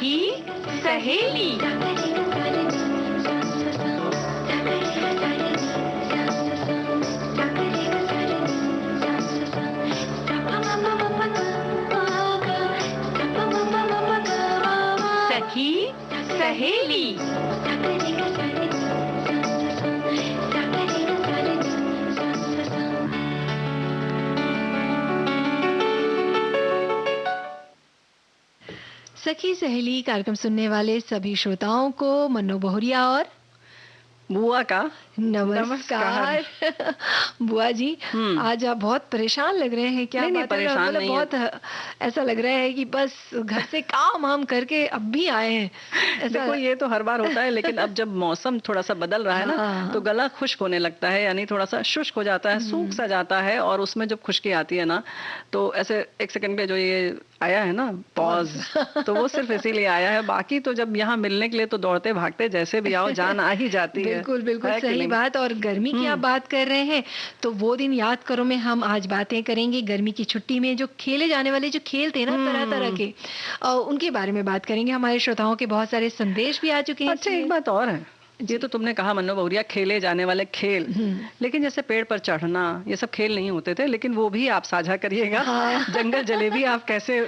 सखी सहेली। सखी सहेली। सखी सहेली कार्यक्रम सुनने वाले सभी श्रोताओं को मन्नू बहुरिया और बुआ का नमस्कार। बुआ जी, आज आप बहुत परेशान लग रहे हैं। क्या नहीं, परेशान मतलब नहीं बहुत ऐसा लग रहा है कि बस घर से काम हम करके अब भी आए हैं। देखो ये तो हर बार होता है, लेकिन अब जब मौसम थोड़ा सा बदल रहा है ना, तो गला खुश्क होने लगता है, यानी थोड़ा सा शुष्क हो जाता है, सूख सा जाता है। और उसमें जब खुश्की आती है ना, तो ऐसे एक सेकंड पे जो ये आया है ना पॉज, तो वो सिर्फ इसीलिए आया है। बाकी तो जब यहाँ मिलने के लिए तो दौड़ते भागते जैसे भी आओ जान आ ही जाती है। बिल्कुल बिल्कुल सही बात। और गर्मी की आप बात कर रहे हैं, तो वो दिन याद करो में हम आज बातें करेंगे गर्मी की छुट्टी में जो खेले जाने वाले जो खेल थे ना तरह तरह के, उनके बारे में बात करेंगे। हमारे श्रोताओं के बहुत सारे संदेश भी आ चुके हैं। अच्छा, एक बात और है, ये तो तुमने कहा मन्नू बहुरिया खेले जाने वाले खेल, लेकिन जैसे पेड़ पर चढ़ना ये सब खेल नहीं होते थे, लेकिन वो भी आप साझा करिएगा। जंगल जलेबी आप कैसे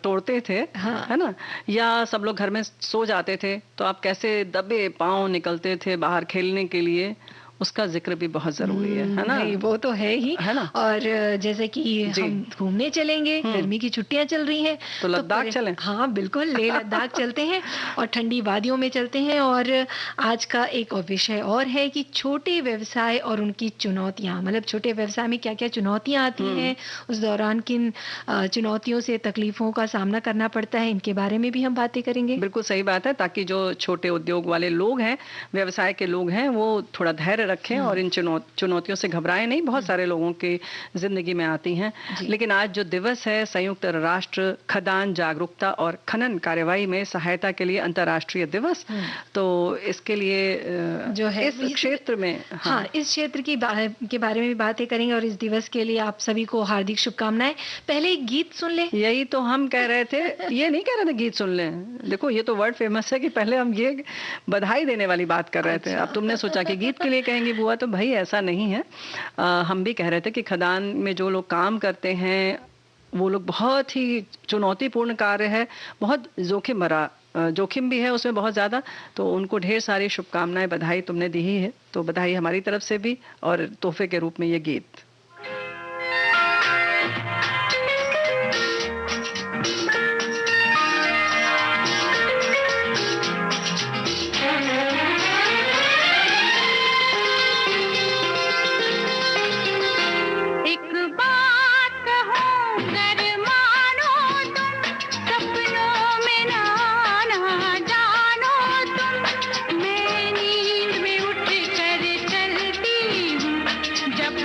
तोड़ते थे, है ना, या सब लोग घर में सो जाते थे तो आप कैसे दबे पांव निकलते थे बाहर खेलने के लिए, उसका जिक्र भी बहुत जरूरी है ना। नहीं, वो तो है ही, है ना। और जैसे कि हम घूमने चलेंगे, गर्मी की छुट्टियां चल रही हैं, तो लद्दाख चलें। हाँ बिल्कुल, लेह लद्दाख चलते हैं और ठंडी वादियों में चलते हैं। और आज का एक और विषय और है कि छोटे व्यवसाय और उनकी चुनौतियां, मतलब छोटे व्यवसाय में क्या क्या चुनौतियां आती हैं, उस दौरान किन चुनौतियों से तकलीफों का सामना करना पड़ता है, इनके बारे में भी हम बातें करेंगे। बिल्कुल सही बात है, ताकि जो छोटे उद्योग वाले लोग हैं, व्यवसाय के लोग हैं, वो थोड़ा धैर्य रखें और इन चुनौतियों से घबराएं नहीं। बहुत सारे लोगों की जिंदगी में आती हैं। लेकिन आज जो दिवस है संयुक्त राष्ट्र खदान जागरूकता और खनन कार्यवाही में सहायता के लिए अंतर्राष्ट्रीय दिवस, तो इसके लिए जो है इस क्षेत्र में इस क्षेत्र के बारे में भी बातें करेंगे। और इस दिवस के लिए आप सभी को हार्दिक शुभकामनाएं। पहले एक गीत सुन ले। यही तो हम कह रहे थे, ये नहीं कह रहे थे गीत सुन ले। देखो ये तो वर्ड फेमस है कि पहले हम ये बधाई देने वाली बात कर रहे थे। अब तुमने सोचा कि गीत के लिए कहेंगे बुआ, तो भाई ऐसा नहीं है। हम भी कह रहे थे कि खदान में जो लोग काम करते हैं वो लोग बहुत ही चुनौतीपूर्ण कार्य है, बहुत जोखिम भरा, जोखिम भी है उसमें बहुत ज़्यादा। तो उनको ढेर सारी शुभकामनाएं, बधाई तुमने दी ही है, तो बधाई हमारी तरफ से भी और तोहफे के रूप में ये गीत। मैं नींद में उठ कर चलती हूँ, जब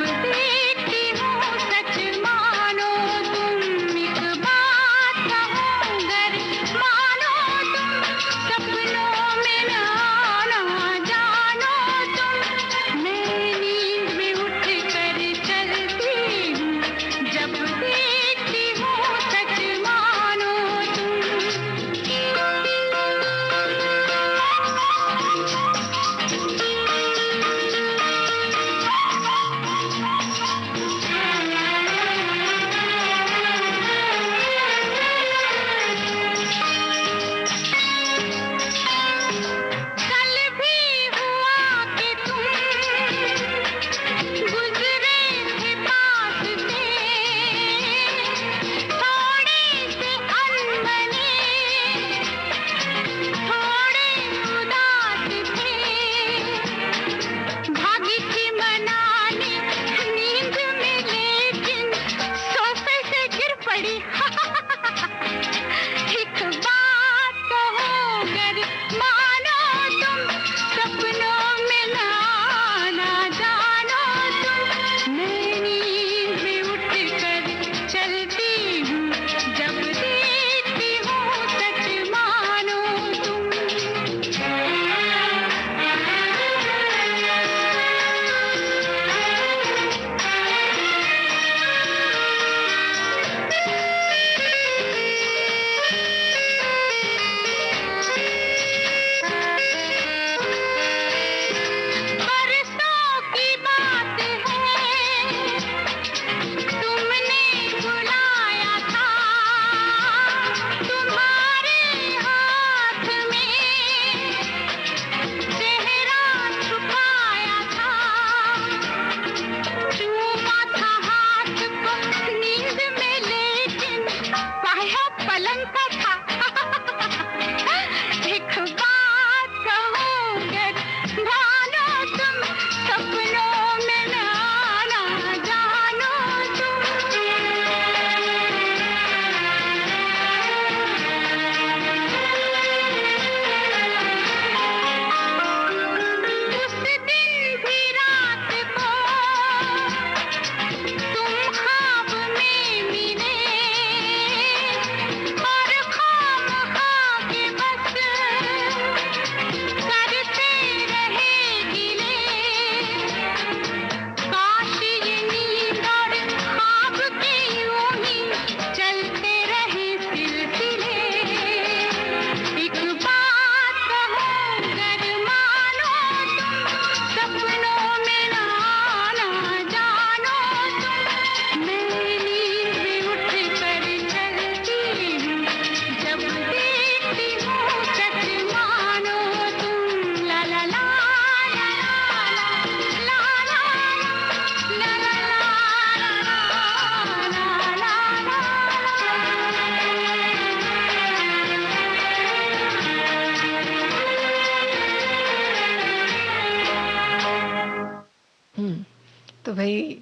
तो भाई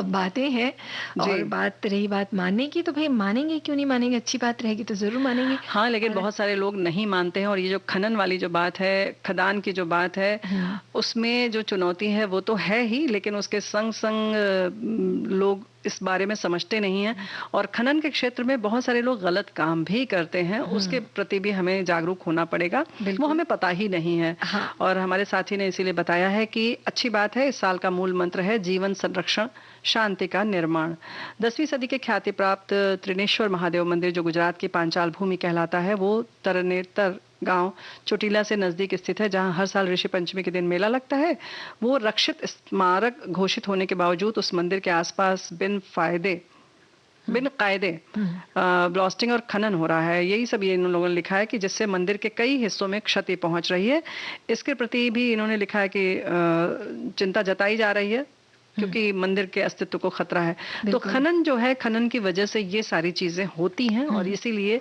बातें हैं। और रही बात मानने की, तो भाई मानेंगे क्यों नहीं मानेंगे, अच्छी बात रहेगी तो जरूर मानेंगे। हाँ, लेकिन बहुत सारे लोग नहीं मानते हैं। और ये जो खनन वाली जो बात है, खदान की जो बात है, उसमें जो चुनौती है वो तो है ही, लेकिन उसके संग संग लोग इस बारे में समझते नहीं हैं। और खनन के क्षेत्र में बहुत सारे लोग गलत काम भी करते हैं, उसके प्रति भी हमें जागरूक होना पड़ेगा, वो हमें पता ही नहीं है। और हमारे साथी ने इसीलिए बताया है कि अच्छी बात है, इस साल का मूल मंत्र है जीवन संरक्षण, शांति का निर्माण। 10वीं सदी के ख्याति प्राप्त त्रिनेश्वर महादेव मंदिर, जो गुजरात की पांचाल भूमि कहलाता है, वो तरनेतर गांव चोटीला से नजदीक स्थित है, जहां हर साल ऋषि पंचमी के दिन मेला लगता है। वो रक्षित स्मारक घोषित होने के बावजूद उस मंदिर के आसपास बिन कायदे ब्लास्टिंग और खनन हो रहा है। यही सब ये इन लोगों ने लिखा है कि जिससे मंदिर के कई हिस्सों में क्षति पहुंच रही है। इसके प्रति भी इन्होंने लिखा है कि चिंता जताई जा रही है, क्योंकि मंदिर के अस्तित्व को खतरा है। तो खनन जो है, खनन की वजह से ये सारी चीजें होती हैं। और इसीलिए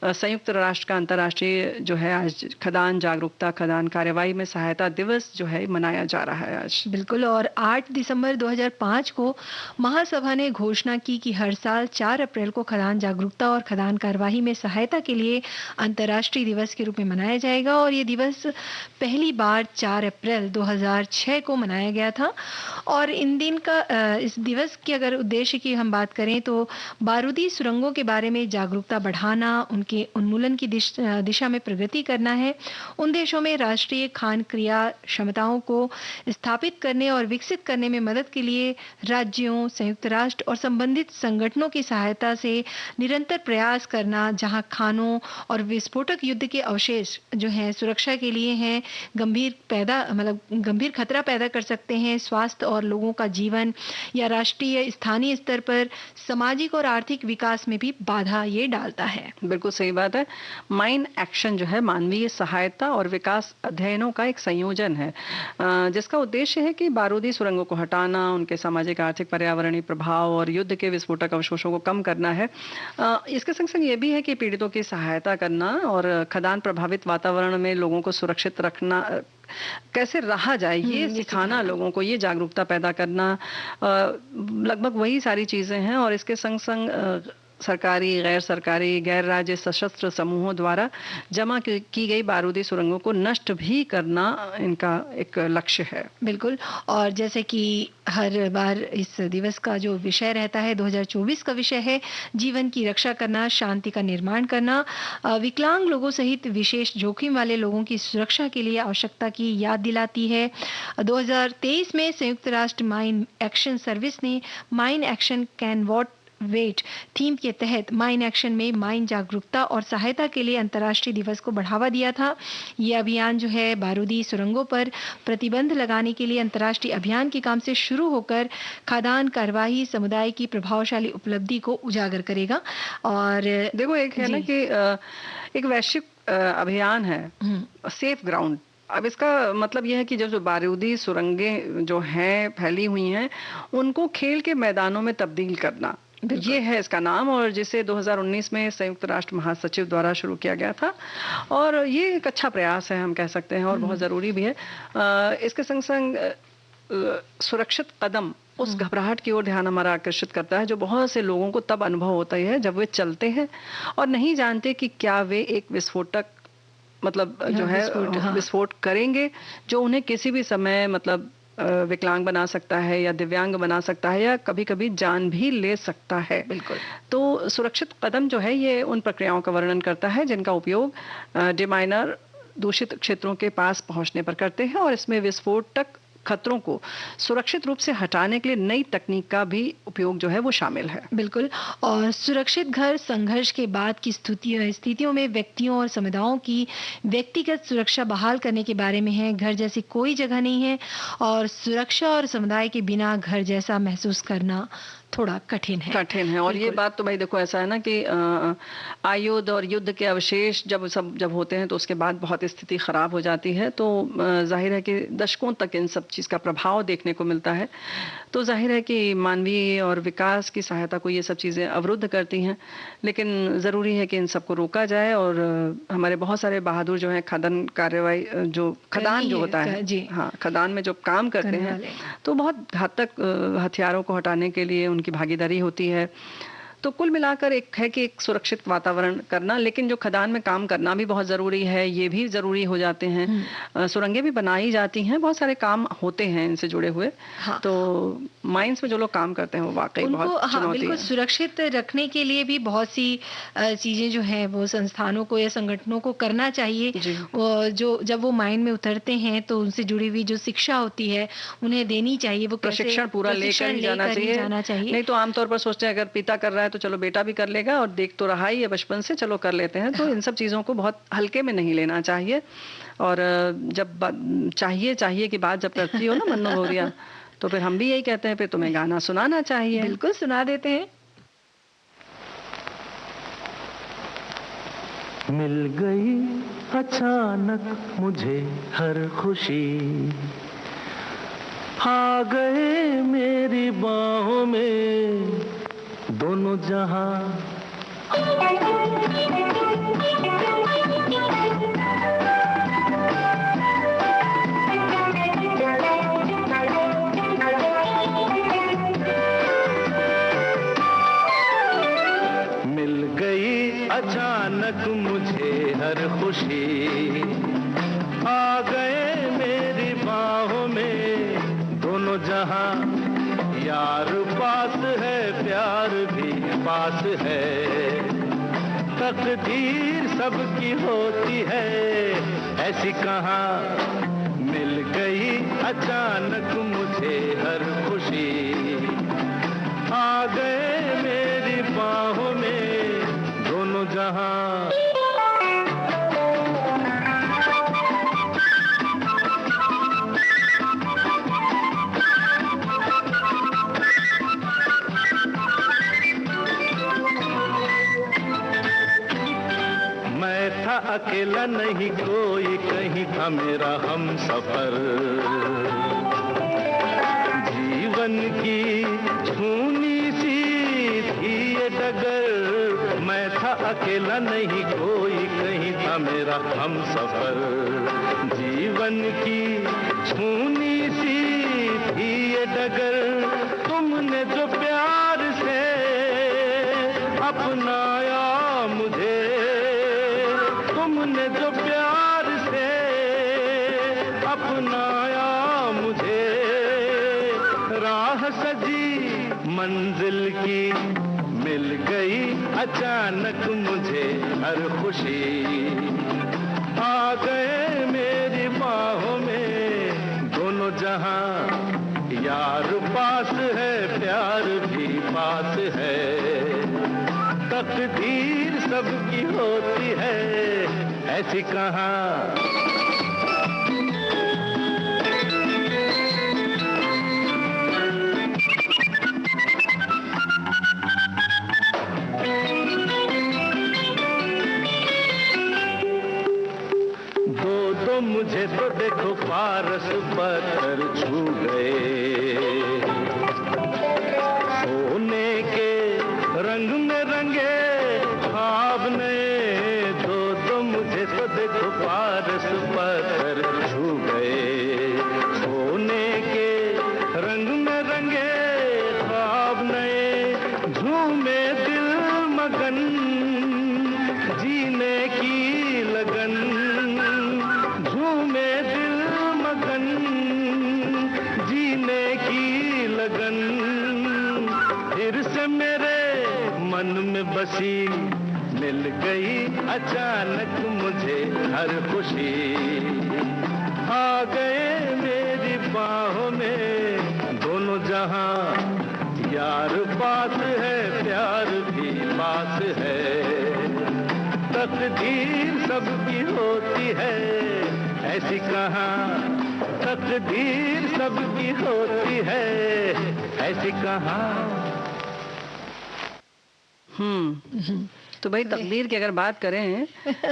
संयुक्त राष्ट्र का अंतर्राष्ट्रीय जो है आज खदान जागरूकता, खदान कार्यवाही में सहायता दिवस जो है मनाया जा रहा है आज। बिल्कुल। और 8 दिसंबर 2005 को महासभा ने घोषणा की कि हर साल 4 अप्रैल को खदान जागरूकता और खदान कार्यवाही में सहायता के लिए अंतर्राष्ट्रीय दिवस के रूप में मनाया जाएगा। और ये दिवस पहली बार 4 अप्रैल 2006 को मनाया गया था। और इस दिवस के अगर उद्देश्य की हम बात करें तो बारूदी सुरंगों के बारे में जागरूकता बढ़ाना, उनके उन्मूलन की दिशा में प्रगति करना है। उन देशों में राष्ट्रीय खान क्रिया क्षमताओं को स्थापित करने और विकसित करने में मदद के लिए राज्यों, संयुक्त राष्ट्र और संबंधित संगठनों की सहायता से निरंतर प्रयास करना, जहां खानों और विस्फोटक युद्ध के अवशेष जो हैं सुरक्षा के लिए हैं, गंभीर खतरा पैदा कर सकते हैं स्वास्थ्य और लोगों का जीवन, या राष्ट्रीय स्थानीय स्तर पर सामाजिक और आर्थिक विकास में भी बाधा ये डालता है। बिल्कुल सही बात है। माइन एक्शन जो है मानवीय सहायता और विकास अध्ययनों का एक संयोजन है, जिसका उद्देश्य है कि बारूदी सुरंगों को हटाना, उनके सामाजिक, आर्थिक, पर्यावरणीय प्रभाव और युद्ध के विस्फोटक अवशेषों को कम करना है। इसके संग संग ये भी है कि पीड़ितों की सहायता करना और खदान प्रभावित वातावरण में लोगों को सुरक्षित रखना, कैसे रहा जाए, ये सिखाना लोगों को, ये जागरूकता पैदा करना, लगभग वही सारी चीजें हैं। और इसके संग संग सरकारी, गैर सरकारी, गैर राज्य सशस्त्र समूहों द्वारा जमा की गई बारूदी सुरंगों को नष्ट भी करना इनका एक लक्ष्य है। बिल्कुल। और जैसे कि हर बार इस दिवस का जो विषय रहता है, 2024 का विषय है जीवन की रक्षा करना, शांति का निर्माण करना, विकलांग लोगों सहित विशेष जोखिम वाले लोगों की सुरक्षा के लिए आवश्यकता की याद दिलाती है। 2023 में संयुक्त राष्ट्र माइन एक्शन सर्विस ने mine action can what wait theme के तहत माइन एक्शन में माइन जागरूकता और सहायता के लिए अंतर्राष्ट्रीय दिवस को बढ़ावा दिया था। ये अभियान जो है बारूदी सुरंगों पर प्रतिबंध लगाने के लिए अंतर्राष्ट्रीय अभियान के काम से शुरू होकर खदान कार्यवाही समुदाय की प्रभावशाली उपलब्धि को उजागर करेगा। और देखो, एक है ना कि एक वैश्विक अभियान है सेफ ग्राउंड। अब इसका मतलब यह है कि जो बारूदी सुरंगें जो हैं फैली हुई हैं, उनको खेल के मैदानों में तब्दील करना, ये है इसका नाम। और जिसे 2019 में संयुक्त राष्ट्र महासचिव द्वारा शुरू किया गया था। और ये एक अच्छा प्रयास है, हम कह सकते हैं, और बहुत ज़रूरी भी है। इसके संग संग सुरक्षित कदम उस घबराहट की ओर ध्यान हमारा आकर्षित करता है जो बहुत से लोगों को तब अनुभव होता है जब वे चलते हैं और नहीं जानते कि क्या वे एक विस्फोटक जो है विस्फोट करेंगे, जो उन्हें किसी भी समय विकलांग बना सकता है या दिव्यांग बना सकता है या कभी कभी जान भी ले सकता है। बिल्कुल। तो सुरक्षित कदम जो है ये उन प्रक्रियाओं का वर्णन करता है जिनका उपयोग डिमाइनर दूषित क्षेत्रों के पास पहुंचने पर करते हैं और इसमें विस्फोटक खतरों को सुरक्षित रूप से हटाने के लिए नई तकनीक का भी उपयोग जो है वो शामिल है। बिल्कुल। और सुरक्षित घर संघर्ष के बाद की स्थितियों में व्यक्तियों और समुदायों की व्यक्तिगत सुरक्षा बहाल करने के बारे में है। घर जैसी कोई जगह नहीं है और सुरक्षा और समुदाय के बिना घर जैसा महसूस करना थोड़ा कठिन है। और ये बात तो भाई देखो ऐसा है ना कि आयुध और युद्ध के अवशेष जब होते हैं तो उसके बाद बहुत स्थिति खराब हो जाती है। तो जाहिर है कि दशकों तक इन सब चीज़ का प्रभाव देखने को मिलता है। तो जाहिर है कि मानवीय और विकास की सहायता को ये सब चीज़ें अवरुद्ध करती हैं, लेकिन ज़रूरी है कि इन सबको रोका जाए। और हमारे बहुत सारे बहादुर जो हैं खनन कार्रवाई जो खदान जो होता है, हाँ, खदान में जो काम करते हैं तो बहुत हद तक हथियारों को हटाने के लिए उनकी भागीदारी होती है। तो कुल मिलाकर एक है कि एक सुरक्षित वातावरण करना, लेकिन जो खदान में काम करना भी बहुत ज़रूरी है, ये भी ज़रूरी हो जाते हैं। सुरंगें भी बनाई जाती हैं, बहुत सारे काम होते हैं इनसे जुड़े हुए। हाँ। तो माइंस में जो लोग काम करते हैं वो वाकई बहुत चुनौती है। बिल्कुल सुरक्षित रखने के लिए भी बहुत सी चीज़ें जो हैं वो संस्थानों को या संगठनों को करना चाहिए। जो जब वो माइन में उतरते हैं तो उनसे जुड़ी हुई जो शिक्षा होती है उन्हें देनी चाहिए। वो प्रशिक्षण पूरा लेकर ही जाना चाहिए। नहीं तो आमतौर पर सोचते हैं अगर पिता कर रहा है तो चलो बेटा भी कर लेगा, और देख तो रहा ही है बचपन से, चलो कर लेते हैं। तो इन सब चीज़ों को बहुत हल्के में नहीं लेना चाहिए। और जब चाहिए की बात जब करती हो ना मन्नू भौरिया, तो फिर हम भी यही कहते हैं फिर तुम्हें गाना सुनाना चाहिए। बिल्कुल सुना देते हैं। मिल गई अचानक मुझे हर खुशी, आ गए मेरी बाहों में दोनों जहां। मिल गई अचानक मुझे हर खुशी, आ गए मेरी बाहों में दोनों जहां। यार पास है प्यार भी पास है, तकदीर सबकी होती है ऐसी कहाँ। मिल गई अचानक मुझे हर खुशी, आ गए मेरी बाहों में दोनों जहां। अकेला नहीं कोई कहीं था मेरा हम सफर, जीवन की छूनी सी थी ये डगर। मैं था अकेला नहीं कोई कहीं था मेरा हम सफर, जीवन की छूनी सी थी ये डगर। तुमने जो प्यार से अपनाया मुझे, तुमने जो प्यार से अपनाया मुझे, राह सजी मंजिल की मिल गई अचानक मुझे हर खुशी। आ गए मेरी बाहों में दोनों जहां, यार पास है प्यार भी पास है, तकदीर सबकी होती है ऐसी कहाँ। दो मुझे तो देखो पारस पत्थर छू गए, सोने के रंग में रंगे ख्वाब नए। दो मुझे तो देखो पारस पत्थर छू गए, सोने के रंग में रंगे ख्वाब नए। झूमे दिल मगन जीने की लगन, झूमे दिल मगन जीने की लगन। फिर से मेरे मन में बसी मिल गई अचानक मुझे हर खुशी। आ गए मेरी बाहों में दोनों जहां, यार पास है प्यार भी पास है, तकदीर सबकी होती है ऐसी कहाँ। तकदीर सबकी होती है ऐसी कहाँ। तो भाई तकदीर की अगर बात करें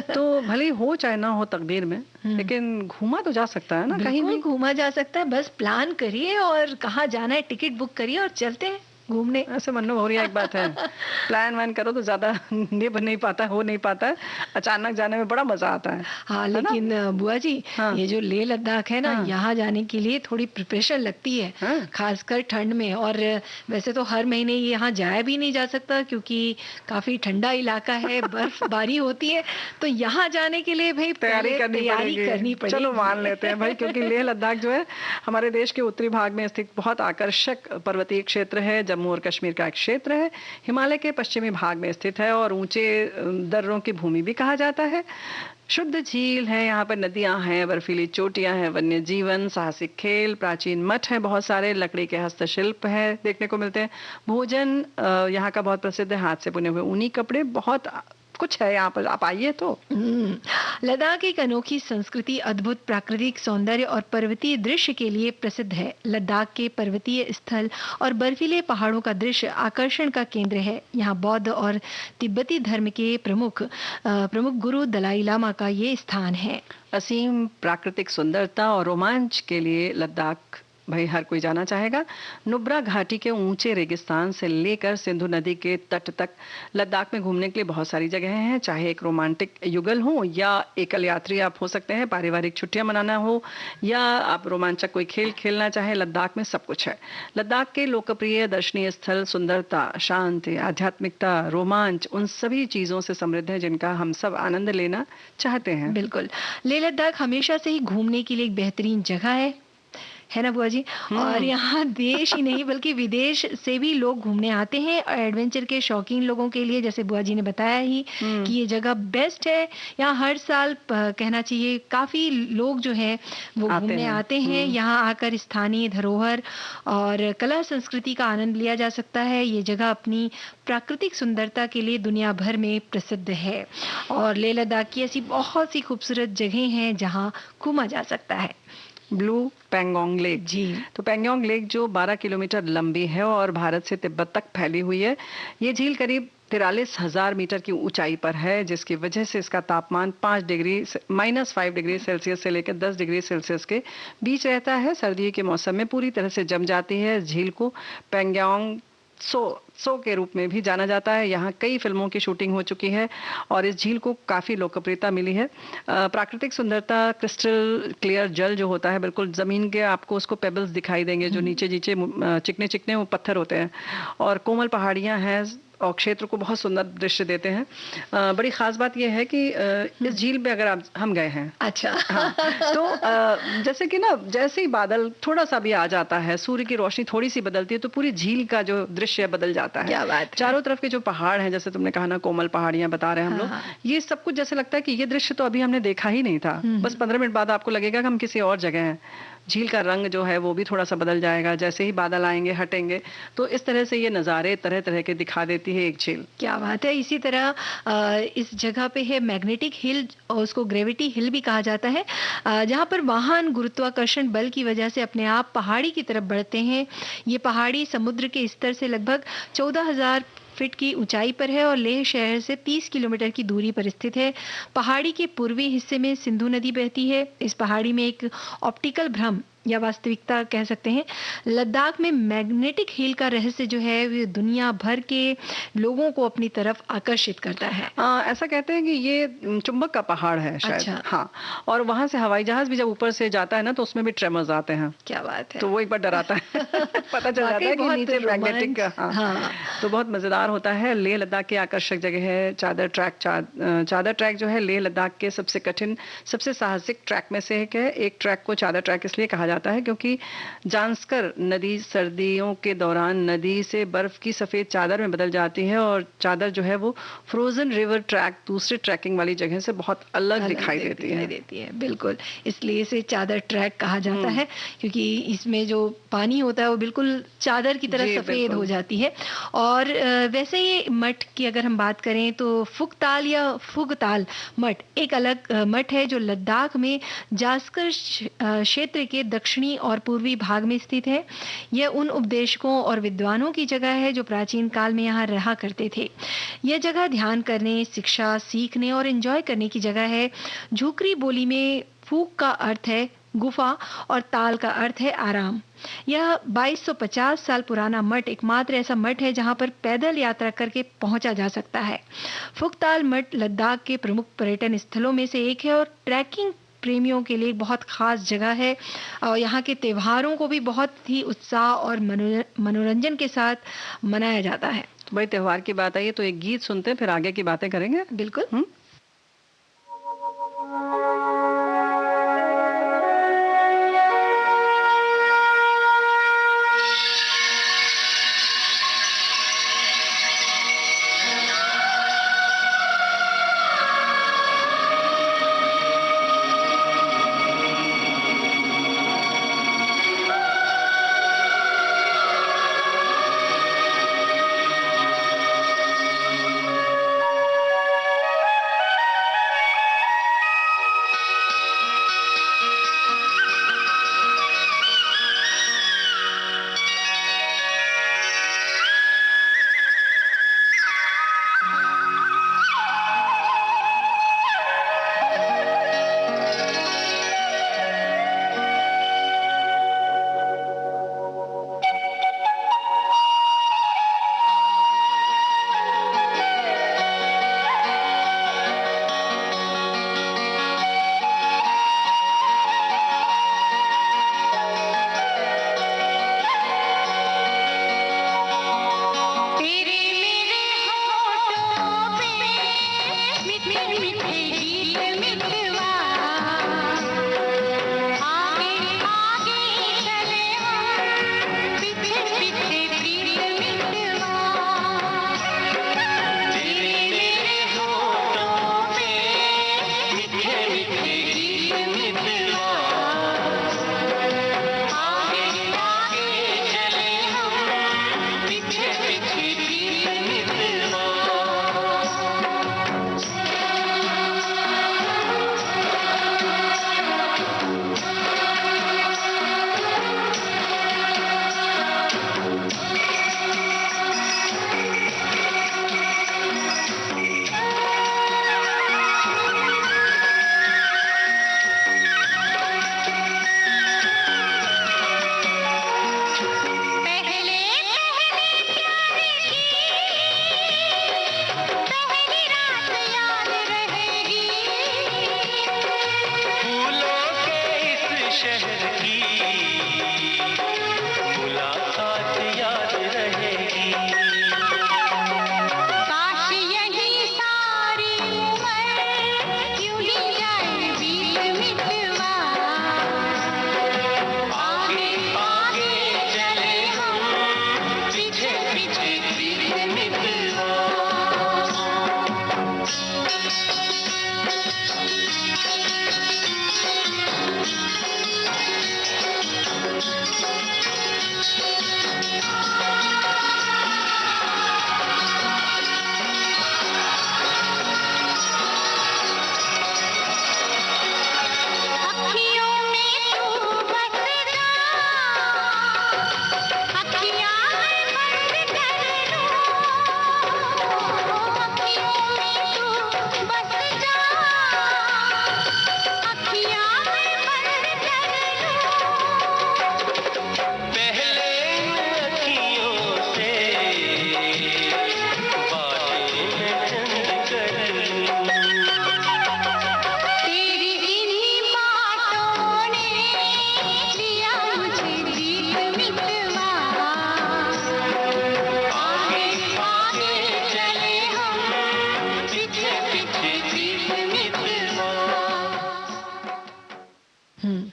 तो भले ही हो चाहे ना हो तकदीर में, लेकिन घूमा तो जा सकता है ना, कहीं भी घूमा जा सकता है। बस प्लान करिए और कहाँ जाना है टिकट बुक करिए और चलते हैं घूमने। ऐसे मन्नू भौरिया एक बात है, प्लान वैन करो तो ज्यादा निभ नहीं पाता, हो नहीं पाता है, अचानक जाने में बड़ा मजा आता है। हाँ, लेकिन बुआ जी, ये जो लेह लद्दाख है ना, यहाँ जाने के लिए थोड़ी प्रिपरेशन लगती है, खासकर ठंड में। और वैसे तो हर महीने यहाँ जाया भी नहीं जा सकता क्योंकि काफी ठंडा इलाका है, बर्फबारी होती है, तो यहाँ जाने के लिए भाई तैयारी करनी पड़ेगी। चलो मान लेते हैं भाई, क्योंकि लेह लद्दाख जो है हमारे देश के उत्तरी भाग में स्थित बहुत आकर्षक पर्वतीय क्षेत्र है, जम्मू और कश्मीर का एक क्षेत्र है, हिमालय के पश्चिमी भाग में स्थित है और ऊंचे दर्रों की भूमि भी कहा जाता है। शुद्ध झील है, यहाँ पर नदियां हैं, बर्फीली चोटियां हैं, वन्य जीवन, साहसिक खेल, प्राचीन मठ हैं, बहुत सारे लकड़ी के हस्तशिल्प है देखने को मिलते हैं। भोजन यहाँ का बहुत प्रसिद्ध है, हाथ से बुने हुए ऊनी कपड़े, बहुत कुछ है यहाँ पर, आप आइए तो। लद्दाख एक अनोखी संस्कृति, अद्भुत प्राकृतिक सौंदर्य और पर्वतीय दृश्य के लिए प्रसिद्ध है। लद्दाख के पर्वतीय स्थल और बर्फीले पहाड़ों का दृश्य आकर्षण का केंद्र है। यहाँ बौद्ध और तिब्बती धर्म के प्रमुख गुरु दलाई लामा का ये स्थान है। असीम प्राकृतिक सुंदरता और रोमांच के लिए लद्दाख भाई हर कोई जाना चाहेगा। नुब्रा घाटी के ऊंचे रेगिस्तान से लेकर सिंधु नदी के तट तक लद्दाख में घूमने के लिए बहुत सारी जगहें हैं। चाहे एक रोमांटिक युगल हो या एकल यात्री आप हो सकते हैं, पारिवारिक छुट्टियां मनाना हो या आप रोमांचक कोई खेल खेलना चाहे, लद्दाख में सब कुछ है। लद्दाख के लोकप्रिय दर्शनीय स्थल सुंदरता, शांति, आध्यात्मिकता, रोमांच उन सभी चीजों से समृद्ध है जिनका हम सब आनंद लेना चाहते हैं। बिल्कुल, लेह लद्दाख हमेशा से ही घूमने के लिए एक बेहतरीन जगह है ना बुआ जी। और यहाँ देश ही नहीं बल्कि विदेश से भी लोग घूमने आते हैं। और एडवेंचर के शौकीन लोगों के लिए, जैसे बुआ जी ने बताया ही कि ये जगह बेस्ट है। यहाँ हर साल कहना चाहिए काफी लोग जो है वो घूमने आते हैं। यहाँ आकर स्थानीय धरोहर और कला संस्कृति का आनंद लिया जा सकता है। ये जगह अपनी प्राकृतिक सुंदरता के लिए दुनिया भर में प्रसिद्ध है और लेह लद्दाख की ऐसी बहुत सी खूबसूरत जगह हैं जहाँ घूमा जा सकता है। ब्लू पेंगोंग लेक जी, तो पेंगोंग लेक जो 12 किलोमीटर लंबी है और भारत से तिब्बत तक फैली हुई है। ये झील करीब 43,000 मीटर की ऊंचाई पर है, जिसकी वजह से इसका तापमान -5 डिग्री सेल्सियस से लेकर 10 डिग्री सेल्सियस के बीच रहता है। सर्दी के मौसम में पूरी तरह से जम जाती है। झील को पेंगोंग सो के रूप में भी जाना जाता है। यहाँ कई फिल्मों की शूटिंग हो चुकी है और इस झील को काफ़ी लोकप्रियता मिली है। प्राकृतिक सुंदरता, क्रिस्टल क्लियर जल जो होता है, बिल्कुल ज़मीन के आपको उसको पेबल्स दिखाई देंगे जो नीचे चिकने चिकने वो पत्थर होते हैं, और कोमल पहाड़ियाँ हैं और क्षेत्र को बहुत सुंदर दृश्य देते हैं। बड़ी खास बात यह है कि इस झील में अगर हम गए हैं, अच्छा तो जैसे कि ना, जैसे ही बादल थोड़ा सा भी आ जाता है, सूर्य की रोशनी थोड़ी सी बदलती है तो पूरी झील का जो दृश्य बदल जाता है। क्या बात है। चारों तरफ के जो पहाड़ हैं, जैसे तुमने कहा ना, कोमल पहाड़ियां बता रहे हैं हम लोग, ये सब कुछ जैसे लगता है कि ये दृश्य तो अभी हमने देखा ही नहीं था। बस 15 मिनट बाद आपको लगेगा कि हम किसी और जगह हैं। झील का रंग जो है वो भी थोड़ा सा बदल जाएगा जैसे ही बादल आएंगे, हटेंगे, तो इस तरह से ये नज़ारे तरह तरह के दिखा देती है एक झील। क्या बात है। इसी तरह इस जगह पे है मैग्नेटिक हिल, और उसको ग्रेविटी हिल भी कहा जाता है, जहाँ पर वाहन गुरुत्वाकर्षण बल की वजह से अपने आप पहाड़ी की तरफ बढ़ते हैं। ये पहाड़ी समुद्र के स्तर से लगभग 14,000 फीट की ऊंचाई पर है और लेह शहर से 30 किलोमीटर की दूरी पर स्थित है। पहाड़ी के पूर्वी हिस्से में सिंधु नदी बहती है। इस पहाड़ी में एक ऑप्टिकल भ्रम या वास्तविकता कह सकते हैं। लद्दाख में मैग्नेटिक हिल का रहस्य जो है वो दुनिया भर के लोगों को अपनी तरफ आकर्षित करता है। ऐसा कहते हैं कि ये चुंबक का पहाड़ है शायद। अच्छा। हाँ, और वहां से हवाई जहाज भी जब ऊपर से जाता है ना तो उसमें भी ट्रेमर्स आते हैं। क्या बात है। तो वो एक बार डराता है पता चल जाता है कि नीचे मैग्नेटिक। हाँ, तो बहुत मजेदार होता है। लेह लद्दाख की आकर्षक जगह है चादर ट्रैक। चादर ट्रैक जो है लेह लद्दाख के सबसे कठिन, सबसे साहसिक ट्रैक में से एक है। एक ट्रैक को चादर ट्रैक इसलिए कहा जाता है क्योंकि जांस्कर नदी सर्दियों के दौरान नदी से बर्फ की सफेद चादर में बदल जाती है और चादर जो है वो फ्रोजन रिवर ट्रैक दूसरे ट्रैकिंग वाली जगह से बहुत अलग दिखाई देती है। बिल्कुल, इसलिए इसे चादर ट्रैक कहा जाता है क्योंकि इसमें जो पानी होता है वो बिल्कुल चादर की तरह सफेद हो जाती है। और वैसे ये मठ की अगर हम बात करें तो फुगताल या फुगताल मठ एक अलग मठ है जो लद्दाख में जास्कर क्षेत्र के दक्षिणी और पूर्वी भाग में स्थित है। यह उन उपदेशकों और विद्वानों की जगह है जो प्राचीन काल में यहाँ रहा करते थे। यह जगह ध्यान करने, शिक्षा सीखने और एंजॉय करने की जगह है। झुकरी बोली में फूक का अर्थ है गुफा और ताल का अर्थ है आराम। यह 2250 साल पुराना मठ एकमात्र ऐसा मठ है जहां पर पैदल यात्रा करके पहुंचा जा सकता है। फुकताल मठ लद्दाख के प्रमुख पर्यटन स्थलों में से एक है और ट्रैकिंग प्रेमियों के लिए बहुत खास जगह है। और यहाँ के त्योहारों को भी बहुत ही उत्साह और मनोरंजन के साथ मनाया जाता है। तो भाई त्योहार की बात आई है तो एक गीत सुनते हैं, फिर आगे की बातें करेंगे। बिल्कुल।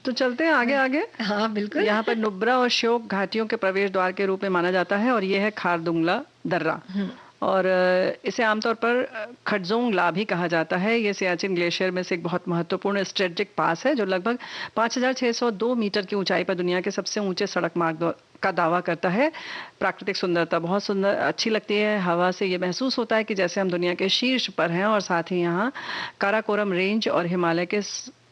तो चलते हैं आगे आगे। हाँ बिल्कुल। यहाँ पर नुब्रा और श्योक घाटियों के प्रवेश द्वार के रूप में माना जाता है और ये है खारदुंगला दर्रा। और इसे आमतौर पर खटजोंग ला भी कहा जाता है। ये सियाचिन ग्लेशियर में से एक बहुत महत्वपूर्ण स्ट्रेटेजिक पास है जो लगभग 5602 मीटर की ऊंचाई पर दुनिया के सबसे ऊंचे सड़क मार्ग का दावा करता है। प्राकृतिक सुंदरता बहुत सुंदर अच्छी लगती है। हवा से ये महसूस होता है कि जैसे हम दुनिया के शीर्ष पर हैं और साथ ही यहाँ काराकोरम रेंज और हिमालय के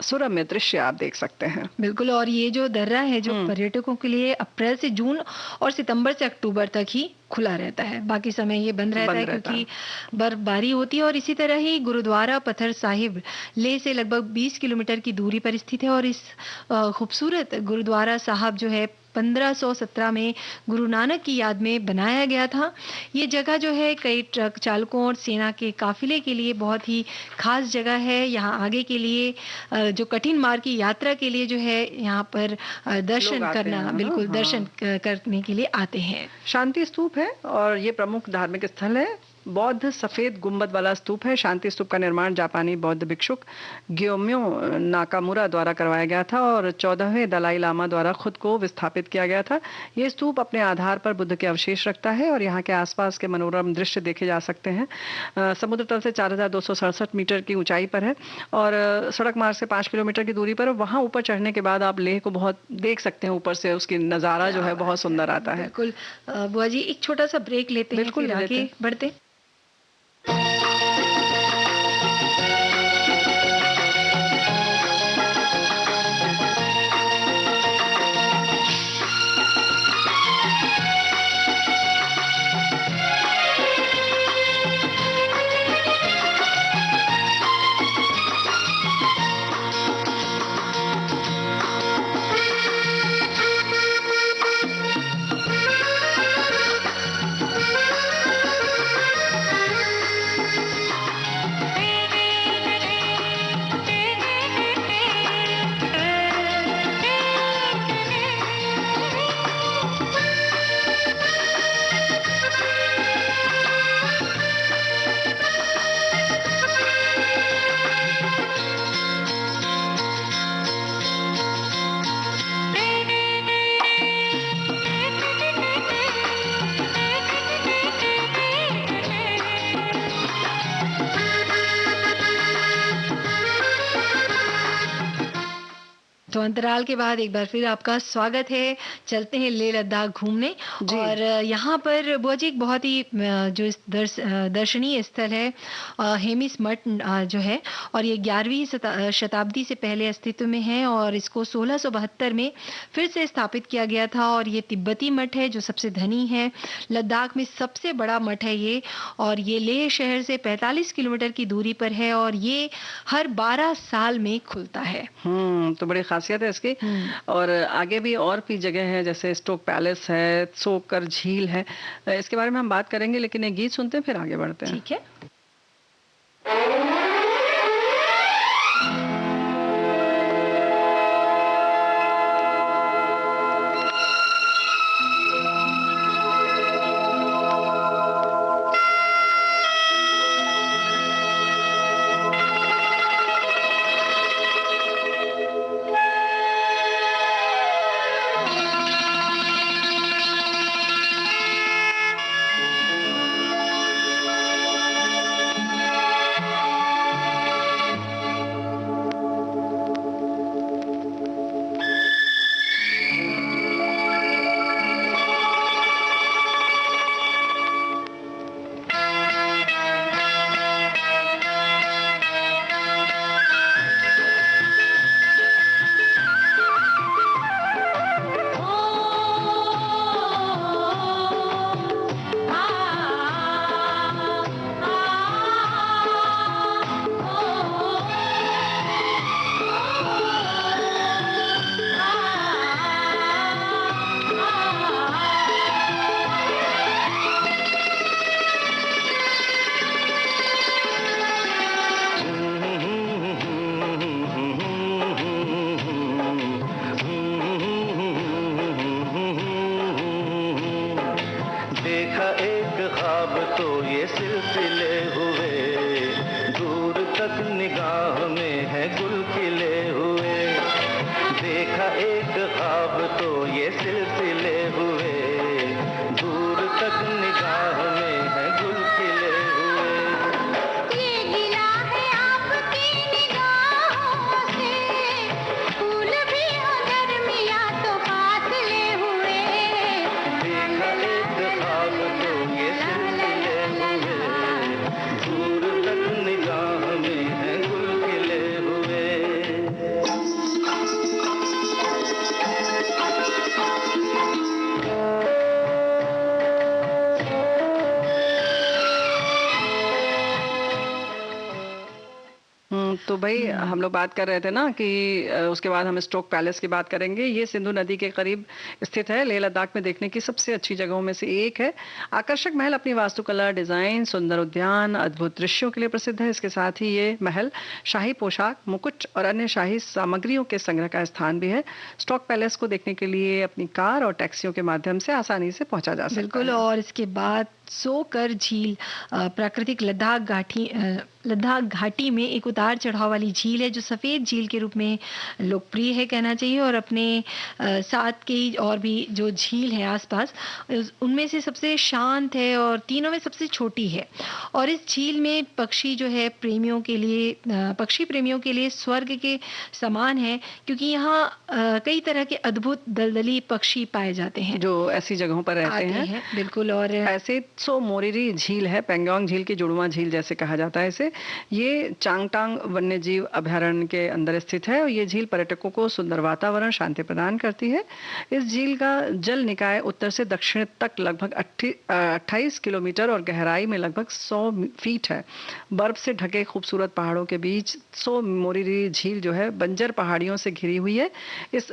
सुरम्य दृश्य आप देख सकते हैं। बिल्कुल, और ये जो दर्रा है जो पर्यटकों के लिए अप्रैल से जून और सितंबर से अक्टूबर तक ही खुला रहता है, बाकी समय ये बंद रहता है क्योंकि बर्फबारी होती है। और इसी तरह ही गुरुद्वारा पत्थर साहिब लेह से लगभग 20 किलोमीटर की दूरी पर स्थित है और इस खूबसूरत गुरुद्वारा साहब जो है 1517 में गुरु नानक की याद में बनाया गया था। ये जगह जो है कई ट्रक चालकों और सेना के काफिले के लिए बहुत ही खास जगह है। यहाँ आगे के लिए जो कठिन मार्ग की यात्रा के लिए जो है यहाँ पर दर्शन करना, बिल्कुल दर्शन करने के लिए आते हैं। शांति स्तूप है और ये प्रमुख धार्मिक स्थल है। बौद्ध सफेद गुंबद वाला स्तूप है। शांति स्तूप का निर्माण जापानी बौद्ध भिक्षुक ग्योम्यो नाकामुरा द्वारा करवाया गया था और 14वें दलाई लामा द्वारा खुद को विस्थापित किया गया था। ये स्तूप अपने आधार पर बुद्ध के अवशेष रखता है और यहाँ के आसपास के मनोरम दृश्य देखे जा सकते हैं। समुद्र तल से 4267 मीटर की ऊंचाई पर है और सड़क मार्ग से 5 किलोमीटर की दूरी पर। वहाँ ऊपर चढ़ने के बाद आप लेह को बहुत देख सकते हैं, ऊपर से उसकी नज़ारा जो है बहुत सुंदर आता है। बिल्कुल बुआ जी, एक छोटा सा ब्रेक लेते हैं, बिल्कुल आगे बढ़ते। तो अंतराल के बाद एक बार फिर आपका स्वागत है। चलते हैं लेह लद्दाख घूमने और यहाँ पर बुआ जी एक बहुत ही जो दर्शनीय स्थल है हेमिस मठ जो है, और ये 11वीं शताब्दी से पहले अस्तित्व में है और इसको 1672 में फिर से स्थापित किया गया था। और ये तिब्बती मठ है जो सबसे धनी है, लद्दाख में सबसे बड़ा मठ है ये, और ये लेह शहर से 45 किलोमीटर की दूरी पर है और ये हर 12 साल में खुलता है। तो बड़ी खासियत है इसकी। और आगे भी और भी जगह है, जैसे स्टोक पैलेस है, सोकर झील है, इसके बारे में हम बात करेंगे, लेकिन एक गीत सुनते हैं फिर आगे बढ़ते हैं। ठीक है। तो भाई हम लोग बात कर रहे थे ना कि उसके बाद हम स्टोक पैलेस की बात करेंगे। ये सिंधु नदी के करीब स्थित है, लेह लद्दाख में देखने की सबसे अच्छी जगहों में से एक है। आकर्षक महल अपनी वास्तुकला, डिजाइन, सुंदर उद्यान, अद्भुत दृश्यों के लिए प्रसिद्ध है। इसके साथ ही ये महल शाही पोशाक, मुकुट और अन्य शाही सामग्रियों के संग्रह का स्थान भी है। स्टॉक पैलेस को देखने के लिए अपनी कार और टैक्सियों के माध्यम से आसानी से पहुंचा जा सकता बिल्कुल। है। और इसके बाद सोकर झील, प्राकृतिक लद्दाख घाटी में एक उतार चढ़ाव वाली झील है जो सफ़ेद झील के रूप में लोकप्रिय है कहना चाहिए। और अपने साथ की और भी जो झील है आसपास, उनमें से सबसे शांत है और तीनों में सबसे छोटी है। और इस झील में पक्षी प्रेमियों के लिए स्वर्ग के समान है, क्योंकि यहाँ कई तरह के अद्भुत दलदली पक्षी पाए जाते हैं जो ऐसी जगहों पर रहते हैं। बिल्कुल। और ऐसे सो मोरिरी झील है, पेंगोंग झील की जुड़वा झील जैसे कहा जाता है इसे। ये चांगटांग वन्यजीव अभयारण्य के अंदर स्थित है और ये झील पर्यटकों को सुंदर वातावरण, शांति प्रदान करती है। इस झील का जल निकाय उत्तर से दक्षिण तक लगभग 28 किलोमीटर और गहराई में लगभग 100 फीट है। बर्फ से ढके खूबसूरत पहाड़ों के बीच सो मोरिरी झील जो है बंजर पहाड़ियों से घिरी हुई है। इस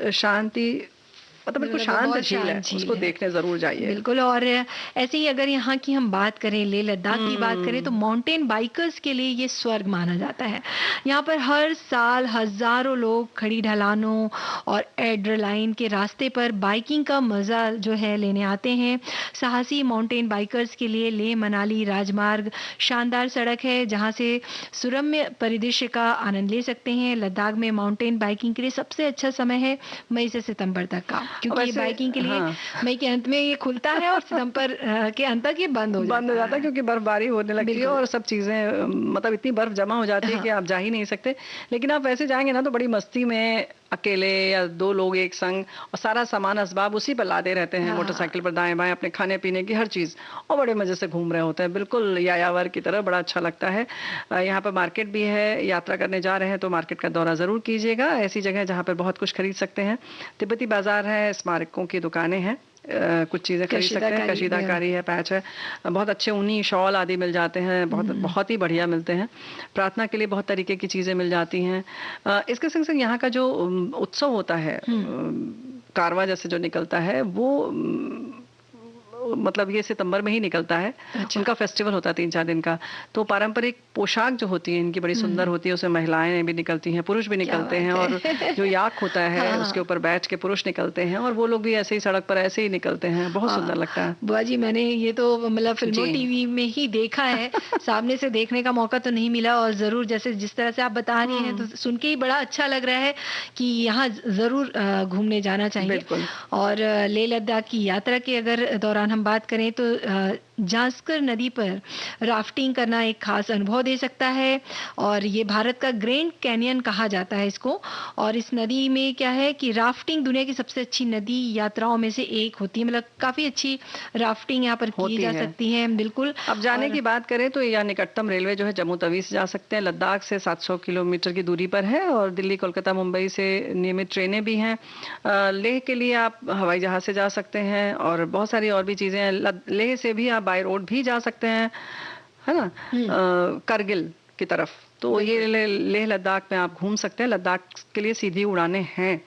बिल्कुल शांत झील है, उसको देखने जरूर जाइए। बिल्कुल। और ऐसे ही अगर यहाँ की हम बात करें, लेह लद्दाख की बात करें, तो माउंटेन बाइकर्स के लिए ये स्वर्ग माना जाता है। यहाँ पर हर साल हजारों लोग खड़ी ढलानों और एड्रेनालाइन के रास्ते पर बाइकिंग का मजा जो है लेने आते हैं। साहसी माउंटेन बाइकर्स के लिए लेह मनाली राजमार्ग शानदार सड़क है जहाँ से सुरम्य परिदृश्य का आनंद ले सकते हैं। लद्दाख में माउंटेन बाइकिंग के लिए सबसे अच्छा समय है मई से सितंबर तक का, क्योंकि बाइकिंग के लिए मई के अंत में ये खुलता है और सितंबर के अंत तक ये बंद हो जाता है, क्योंकि बर्फबारी होने लगती है और सब चीजें, मतलब इतनी बर्फ जमा हो जाती है कि आप जा ही नहीं सकते। लेकिन आप वैसे जाएंगे ना तो बड़ी मस्ती में अकेले या दो लोग एक संग, और सारा सामान असबाब उसी पर लादे रहते हैं, मोटरसाइकिल पर दाएं बाएं, अपने खाने पीने की हर चीज, और बड़े मजे से घूम रहे होते हैं। बिल्कुल यायावर की तरह बड़ा अच्छा लगता है। यहाँ पर मार्केट भी है, यात्रा करने जा रहे हैं तो मार्केट का दौरा जरूर कीजिएगा। ऐसी जगह जहाँ पर बहुत कुछ खरीद सकते हैं। तिब्बती बाजार है, स्मारकों की दुकानें हैं, कुछ चीजें खरीद सकते हैं, कशीदाकारी है, पैच है, बहुत अच्छे ऊनी शॉल आदि मिल जाते हैं, बहुत ही बढ़िया मिलते हैं। प्रार्थना के लिए बहुत तरीके की चीजें मिल जाती हैं। इसके संग संग यहाँ का जो उत्सव होता है, कारवा जैसे जो निकलता है, वो मतलब ये सितंबर में ही निकलता है। अच्छा। उनका फेस्टिवल होता है 3-4 दिन का। तो पारंपरिक पोशाक जो होती है इनकी बड़ी सुंदर होती है, उसमें महिलाएं भी निकलती हैं, पुरुष भी निकलते हैं, और जो याक होता है उसके ऊपर बैठ के पुरुष निकलते हैं, और वो लोग भी ऐसे ही सड़क पर ऐसे ही निकलते हैं। बहुत सुंदर लगता है। बुआ जी, मैंने ये तो मतलब फिल्मों टीवी में ही देखा है, सामने से देखने का मौका तो नहीं मिला। और जरूर जैसे जिस तरह से आप बता रही हैं तो सुन के ही बड़ा अच्छा लग रहा है कि यहाँ जरूर घूमने जाना चाहिए। और लेह लद्दाख की यात्रा के अगर दौरान हम बात करें तो जास्कर नदी पर राफ्टिंग करना एक खास अनुभव दे सकता है। और ये भारत का ग्रैंड कैनियन कहा जाता है इसको। और इस नदी में क्या है कि राफ्टिंग दुनिया की सबसे अच्छी नदी यात्राओं में से एक होती है, मतलब काफी अच्छी राफ्टिंग यहाँ पर की जा सकती है। बिल्कुल। अब जाने की बात करें तो यह निकटतम रेलवे जो है जम्मू तवी से जा सकते हैं। लद्दाख से 700 किलोमीटर की दूरी पर है, और दिल्ली, कोलकाता, मुंबई से नियमित ट्रेनें भी हैं। लेह के लिए आप हवाई जहाज से जा सकते हैं, और बहुत सारी और भी चीजें हैं। लेह से भी आप बाय रोड भी जा सकते हैं, है ना, करगिल की तरफ। तो ये लेह लद्दाख में आप घूम सकते हैं। लद्दाख के लिए सीधी उड़ानें हैं,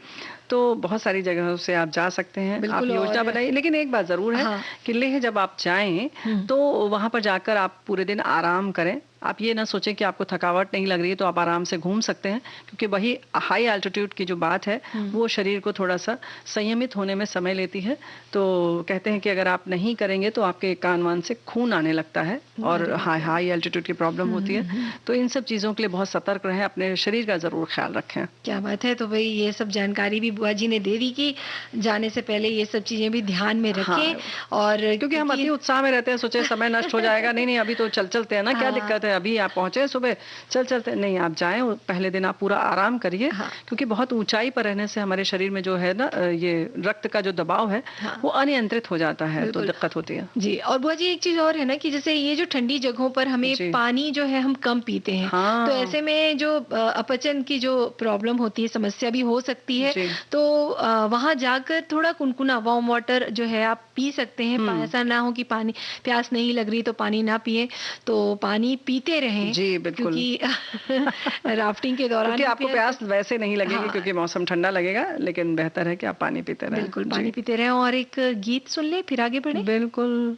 तो बहुत सारी जगहों से आप जा सकते हैं। आप योजना बनाइए। लेकिन एक बात जरूर है कि लेह जब आप जाएं तो वहां पर जाकर आप पूरे दिन आराम करें। आप ये ना सोचें कि आपको थकावट नहीं लग रही है तो आप आराम से घूम सकते हैं, क्योंकि वही हाई एल्टीट्यूड की जो बात है वो शरीर को थोड़ा सा संयमित होने में समय लेती है। तो कहते हैं कि अगर आप नहीं करेंगे तो आपके कान वान से खून आने लगता है, और हाई एल्टीट्यूड की प्रॉब्लम होती है। तो इन सब चीज़ों के लिए बहुत सतर्क रहें, अपने शरीर का ज़रूर ख्याल रखें। क्या बात है। तो भाई ये सब जानकारी भी बुआ जी ने दे दी कि जाने से पहले ये सब चीज़ें भी ध्यान में रखें। और क्योंकि हम अति उत्साह में रहते हैं, सोचे समय नष्ट हो जाएगा, नहीं अभी तो चलते हैं ना, क्या दिक्कत है, अभी आप पहुंचे सुबह, चलते नहीं, आप जाएं। पहले दिन आप पूरा आराम करिए, क्योंकि बहुत ऊंचाई पर रहने से हमारे शरीर में जो है ना, ये रक्त का जो दबाव है वो अनियंत्रित हो जाता है, तो दिक्कत होती है जी। और बुआ जी एक चीज और है ना कि जैसे ये जो ठंडी जगहों पर हमें पानी जो है हम कम पीते हैं, तो ऐसे में जो अपचन की जो प्रॉब्लम होती है, समस्या भी हो सकती है। तो वहां जाकर थोड़ा कुनकुना वार्म वाटर जो है आप पी सकते हैं। ऐसा ना हो कि पानी प्यास नहीं लग रही तो पानी ना पिए, तो पानी पी पीते रहें। जी बिल्कुल, क्योंकि राफ्टिंग के दौरान क्योंकि आपको प्यास वैसे नहीं लगेगी। हाँ, क्योंकि मौसम ठंडा लगेगा, लेकिन बेहतर है कि आप पानी पीते रहें। बिल्कुल पानी पीते रहें। और एक गीत सुन ले फिर आगे बढ़े। बिल्कुल।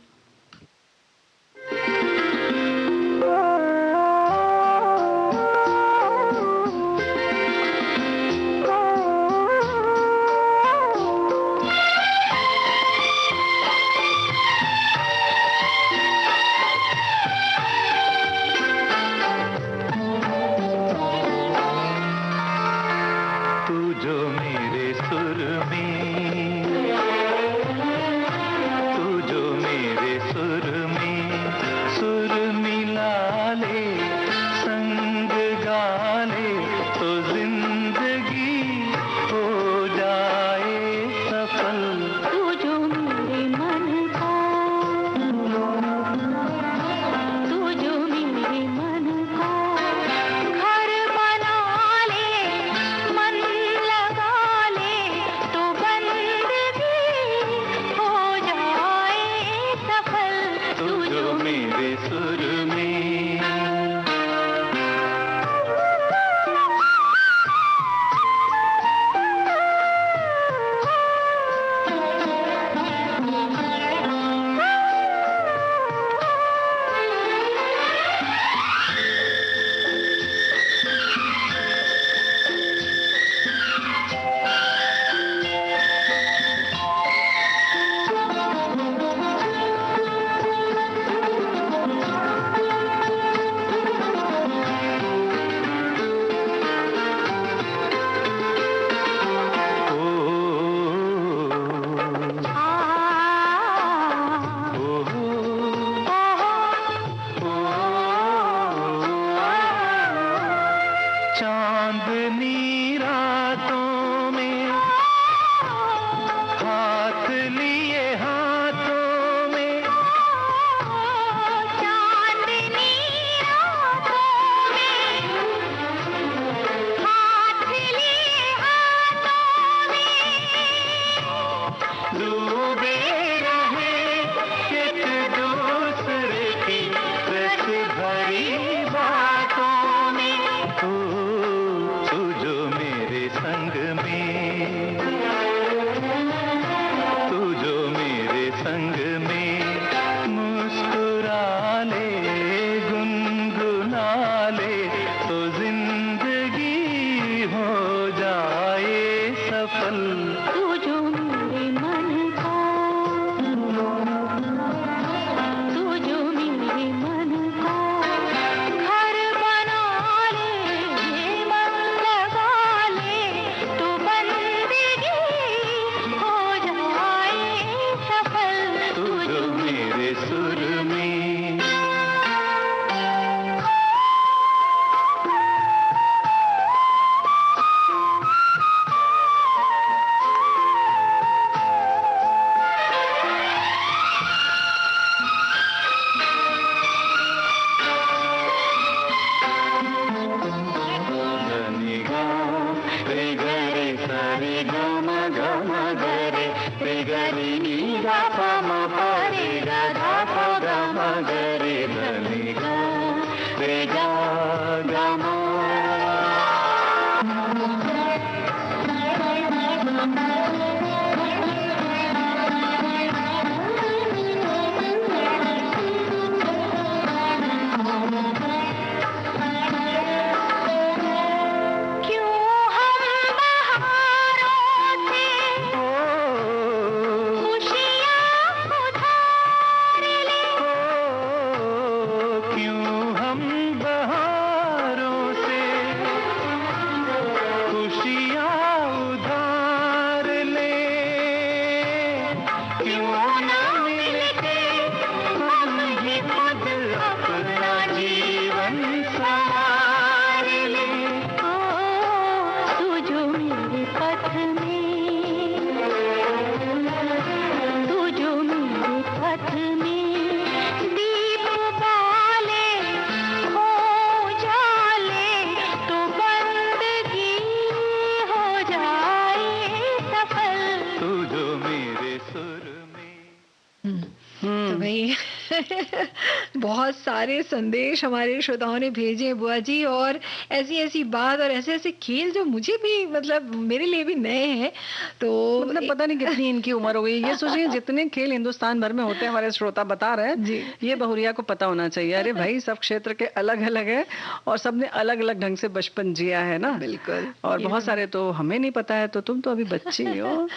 बहुत सारे संदेश हमारे श्रोताओं ने भेजे हैं बुआ जी, और ऐसी-ऐसी बात और ऐसे-ऐसे खेल जो मुझे भी मतलब मेरे लिए भी नए हैं। तो मतलब पता नहीं कितनी इनकी उम्र हो गई। ये सोचिए जितने खेल हिंदुस्तान भर में होते हैं, हमारे श्रोता बता रहे हैं, जी। ये बहुरिया को पता होना चाहिए। अरे भाई, सब क्षेत्र के अलग-अलग हैं और सबने अलग-अलग ढंग से बचपन जिया है ना। बिल्कुल। और ये बहुत सारे तो हमें नहीं पता है, तो तुम तो अभी बच्ची हो।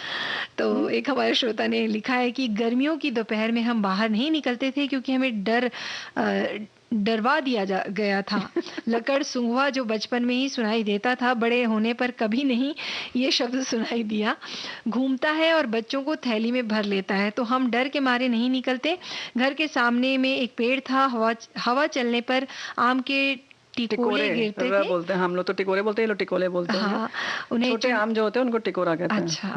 तो एक हमारे श्रोता ने लिखा है कि गर्मियों की दोपहर में हम बाहर नहीं निकलते थे क्योंकि हमें डरवा दिया गया था। लकड़ सुंघवा जो बचपन में ही सुनाई देता था, बड़े होने पर कभी नहीं ये शब्द सुनाई दिया। घूमता है और बच्चों को थैली में भर लेता है, तो हम डर के मारे नहीं निकलते। घर के सामने में एक पेड़ था, हवा चलने पर आम के टिकोले गिरते थे। बोलते हैं हम लोग, तो टिकोरे बोलते हैं, ये लोग टिकोले बोलते हैं। हाँ, उन्हें छोटे आम जो होते हैं उनको टिकोरा कहते हैं। अच्छा,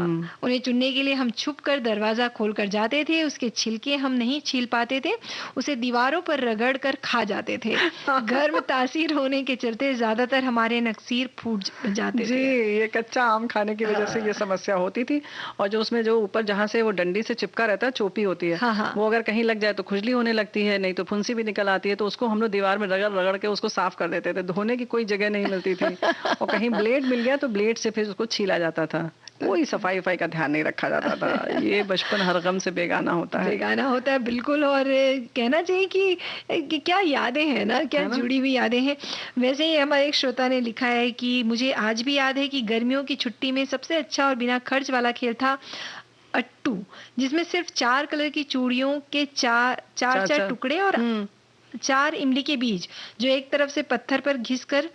उन्हें चुनने के लिए हम छुप कर दरवाजा खोल कर जाते थे। उसके छिलके हम नहीं छील पाते थे, उसे दीवारों पर रगड़ कर खा जाते थे। गर्म तासीर होने के चलते ज्यादातर हमारे नक्सीर फूट जाते जी, थे। ये कच्चा आम खाने की वजह से ये समस्या होती थी। और जो उसमें जो ऊपर जहाँ से वो डंडी से चिपका रहता है, चोपी होती है, हाँ, हाँ। वो अगर कहीं लग जाए तो खुजली होने लगती है, नहीं तो फुंसी भी निकल आती है। तो उसको हम लोग दीवार में रगड़ रगड़ के उसको साफ कर देते थे। धोने की कोई जगह नहीं मिलती थी। और कहीं ब्लेड मिल गया तो ब्लेड से फिर उसको छीला जाता था। कोई सफाई वफाई का ध्यान नहीं रखा जाता था। ये बचपन हर गम से बेगाना होता है। बेगाना होता है, बिल्कुल। और कहना चाहिए कि क्या यादें हैं ना, क्या है ना? जुड़ी हुई यादें हैं। वैसे ही हमारे एक श्रोता ने लिखा है कि मुझे आज भी याद है कि गर्मियों की छुट्टी में सबसे अच्छा और बिना खर्च वाला खेल था अट्टू, जिसमें सिर्फ 4 कलर की चूड़ियों के चार चार टुकड़े और 4 इमली के बीज जो एक तरफ से पत्थर पर घिसकर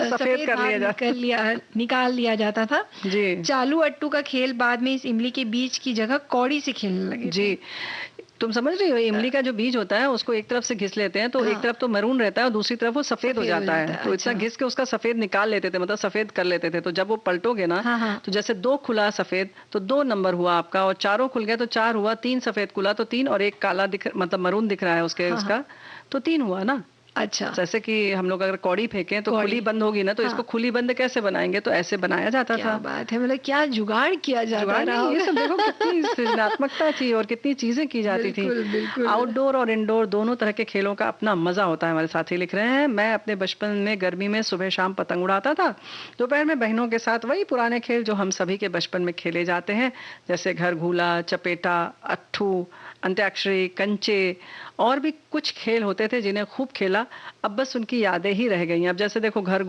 सफेद कर लिया भाग निकाल लिया जाता था। जी। चालू अट्टू का खेल बाद में इस इमली के बीज की जगह कौड़ी से खेलने लगे थे। जी, तुम समझ रही हो, इमली का जो बीज होता है उसको एक तरफ से घिस लेते हैं, तो एक तरफ तो मरून रहता है और दूसरी तरफ वो सफेद हो जाता है। तो इतना घिस के उसका सफेद निकाल लेते थे, मतलब सफेद कर लेते थे। तो जब वो पलटोगे ना, तो जैसे 2 खुला सफेद तो 2 नंबर हुआ आपका, और चारों खुल गया तो 4 हुआ, 3 सफेद खुला तो 3, और एक काला मतलब मरून दिख रहा है उसके उसका, तो 3 हुआ ना। अच्छा, जैसे कि हम लोग अगर कौड़ी फेंकें तो खुली बंद होगी ना, तो इसको खुली बंद कैसे बनाएंगे, तो ऐसे बनाया जाता था। क्या बात है, मतलब क्या जुगाड़ किया जाता था। ये सब देखो कितनी सृजनात्मकता थी और कितनी चीजें की जाती थी। बिल्कुल। आउटडोर और इंडोर दोनों तरह के खेलों का अपना मजा होता है। हमारे साथी लिख रहे हैं, मैं अपने बचपन में गर्मी में सुबह शाम पतंग उड़ाता था, दोपहर में बहनों के साथ वही पुराने खेल जो हम सभी के बचपन में खेले जाते हैं, जैसे घर घूला, चपेटा, अट्ठू, अंत्याक्षरी, कंचे, और भी कुछ खेल होते थे जिन्हें खूब खेला। अब बस उनकी यादें ही रह गई हैं। अब जैसे देखो, घर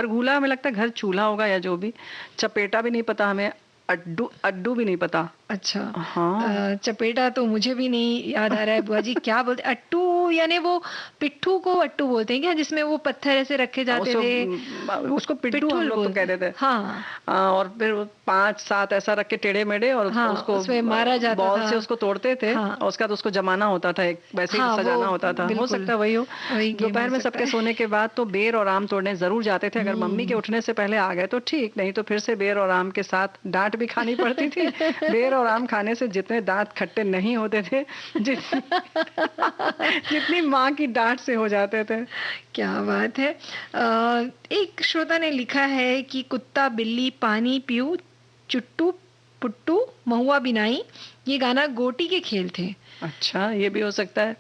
घूला हमें लगता है घर चूल्हा होगा या जो भी, चपेटा भी नहीं पता हमें, अड्डू भी नहीं पता। अच्छा, हाँ। चपेटा तो मुझे भी नहीं याद आ रहा है बुआ जी। क्या बोलते, अट्टू यानी वो पिट्ठू को अट्टू बोलते हैं क्या, जिसमें वो पत्थर ऐसे रखे जाते थे, उसको पिट्ठू हम लोग तो कहते थे। हाँ। और फिर 5-7 ऐसा रख के टेढ़े मेढ़े, और उसको उसमें मारा जाता था, बॉल से उसको तोड़ते थे। और उसका तो उसको जमाना होता था, एक वैसे ही सजाना होता था। हो सकता है वही हो। दोपहर में सबके सोने के बाद तो बेर और आम तोड़ने जरूर जाते थे। अगर मम्मी के उठने से पहले आ गए तो ठीक, नहीं तो फिर से बेर और आम के साथ डांट भी खानी पड़ती थी। बेर और आम खाने से जितने दांत खट्टे नहीं होते थे, जितनी माँ की डांट से हो जाते थे। क्या बात है। एक श्रोता ने लिखा है कि कुत्ता बिल्ली पानी पीऊ, चुट्टू पुट्टू, महुआ बिनाई, ये गाना गोटी के खेल थे। अच्छा, ये भी हो सकता है।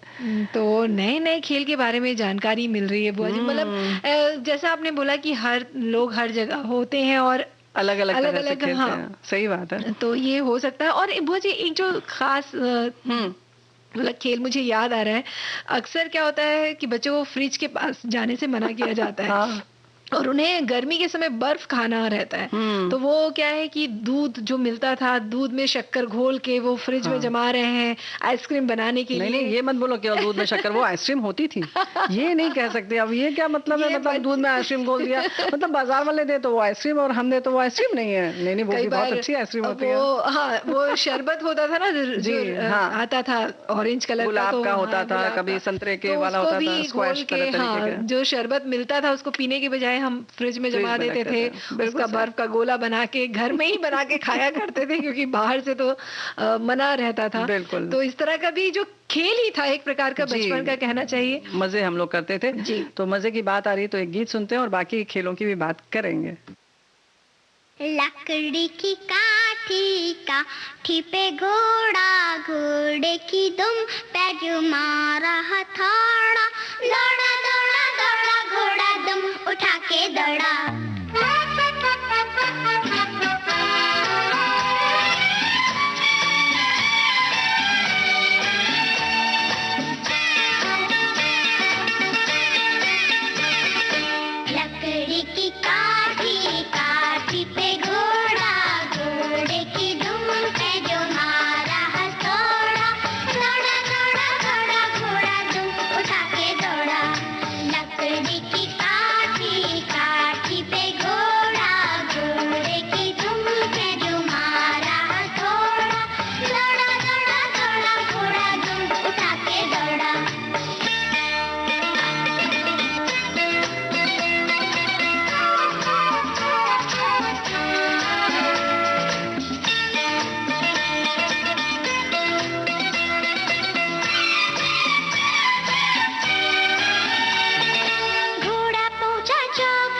तो नए नए खेल के बारे में जानकारी मिल रही है बुआ जी। मतलब जैसा आपने बोला कि हर लोग हर जगह होते हैं और अलग अलग तरह से खेलते हैं। सही बात है। तो ये हो सकता है। और बुआ जी, एक जो खास मतलब खेल मुझे याद आ रहा है, अक्सर क्या होता है कि बच्चों को फ्रिज के पास जाने से मना किया जाता है। हाँ। और उन्हें गर्मी के समय बर्फ खाना रहता है। तो वो क्या है कि दूध जो मिलता था, दूध में शक्कर घोल के वो फ्रिज में जमा रहे हैं आइसक्रीम बनाने के लिए। नहीं, ये मत बोलो केवल दूध में शक्कर, वो आइसक्रीम होती थी। ये नहीं कह सकते। अब ये क्या मतलब है, मतलब दूध में आइसक्रीम घोल दिया, मतलब बाजार वाले दे तो वो आइसक्रीम और हम दे तो वो आइसक्रीम नहीं है। नहीं, वो भी बहुत अच्छी आइसक्रीम होती है। हाँ, वो शरबत होता था ना, जो आता था ऑरेंज कलर का, गुलाब का होता था, कभी संतरे के वाला होता था, स्क्वैश तरह तरीके के। जो शरबत मिलता था उसको पीने के बजाय हम फ्रिज में जमा देते थे। उसका बर्फ का गोला बना के घर में ही बना के खाया करते थे, क्योंकि बाहर से तो मना रहता था। तो इस तरह का भी जो खेल ही था एक प्रकार का बचपन का, कहना चाहिए। मजे हम लोग करते थे जी। तो मजे की बात आ रही है तो एक गीत सुनते हैं और बाकी खेलों की भी बात करेंगे। लकड़ी की काठी पे घोड़ा, घोड़े की दुम पे जो मारा हथौड़ा, दौड़ा दौड़ा दौड़ा घोड़ा दुम उठा के दौड़ा। लकड़ी की काठी, काठी पे घोड़ा, घोड़े की दुम पे जो मारा हथौड़ा, दौड़ा दौड़ा दौड़ा घोड़ा दुम उठा के दौड़ा। लकड़ी की काठी, काठी पे घोड़ा, घोड़े की दुम पे जो मारा हथौड़ा, दौड़ा दौड़ा दौड़ा घोड़ा दुम उठा के दौड़ा। घोड़ा पहुंचा चौक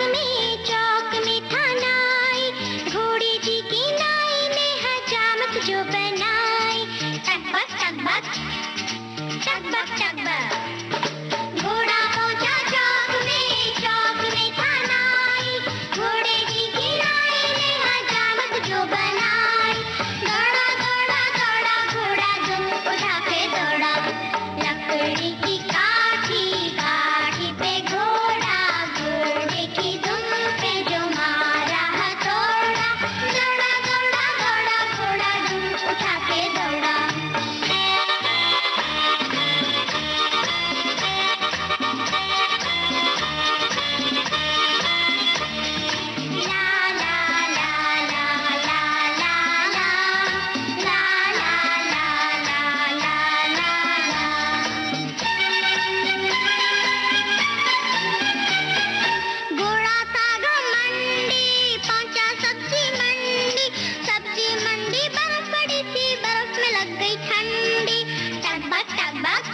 में था नाई, घोड़े जी की नाई ने हजामत जो बनाई। टकबक टकबक टकबक टकबक। घोड़ा पहुंचा चौक में था नाई, घोड़े जी की नाई ने हजामत जो बनाई। दौड़ा दौड़ा दौड़ा घोड़ा दुम उठा के दौड़ा। लकड़ी की काठी, काठी पे घोड़ा, घोड़े की दुम पे जो मारा हथौड़ा, दौड़ा दौड़ा दौड़ा घोड़ा दुम उठा के दौड़ा। ला ला ला ला ला ला ला, ला ला ला ला ला ला। घोड़ा था घमंडी, पहुंचा सब्जी मंडी बर्फ पड़ी थी, बर्फ में लग गई ठंडी। टकबक टकबक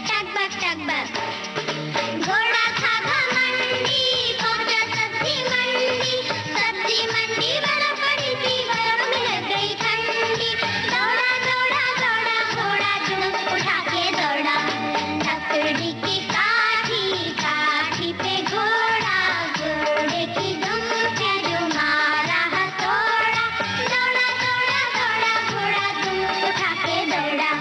टकबक टकबक। घोड़ा था घमंडी, पहुंचा सब्जी मंडी बर्फ पड़ी थी, बर्फ में लग गई ठंडी। दौड़ा दौड़ा दौड़ा घोड़ा दुम उठा के दौड़ा। लकड़ी की काठी, काठी पे घोड़ा, घोड़े की दुम पे जो मारा हथौड़ा, दौड़ा दौड़ा दौड़ा घोड़ा दुम उठा के दौड़ा।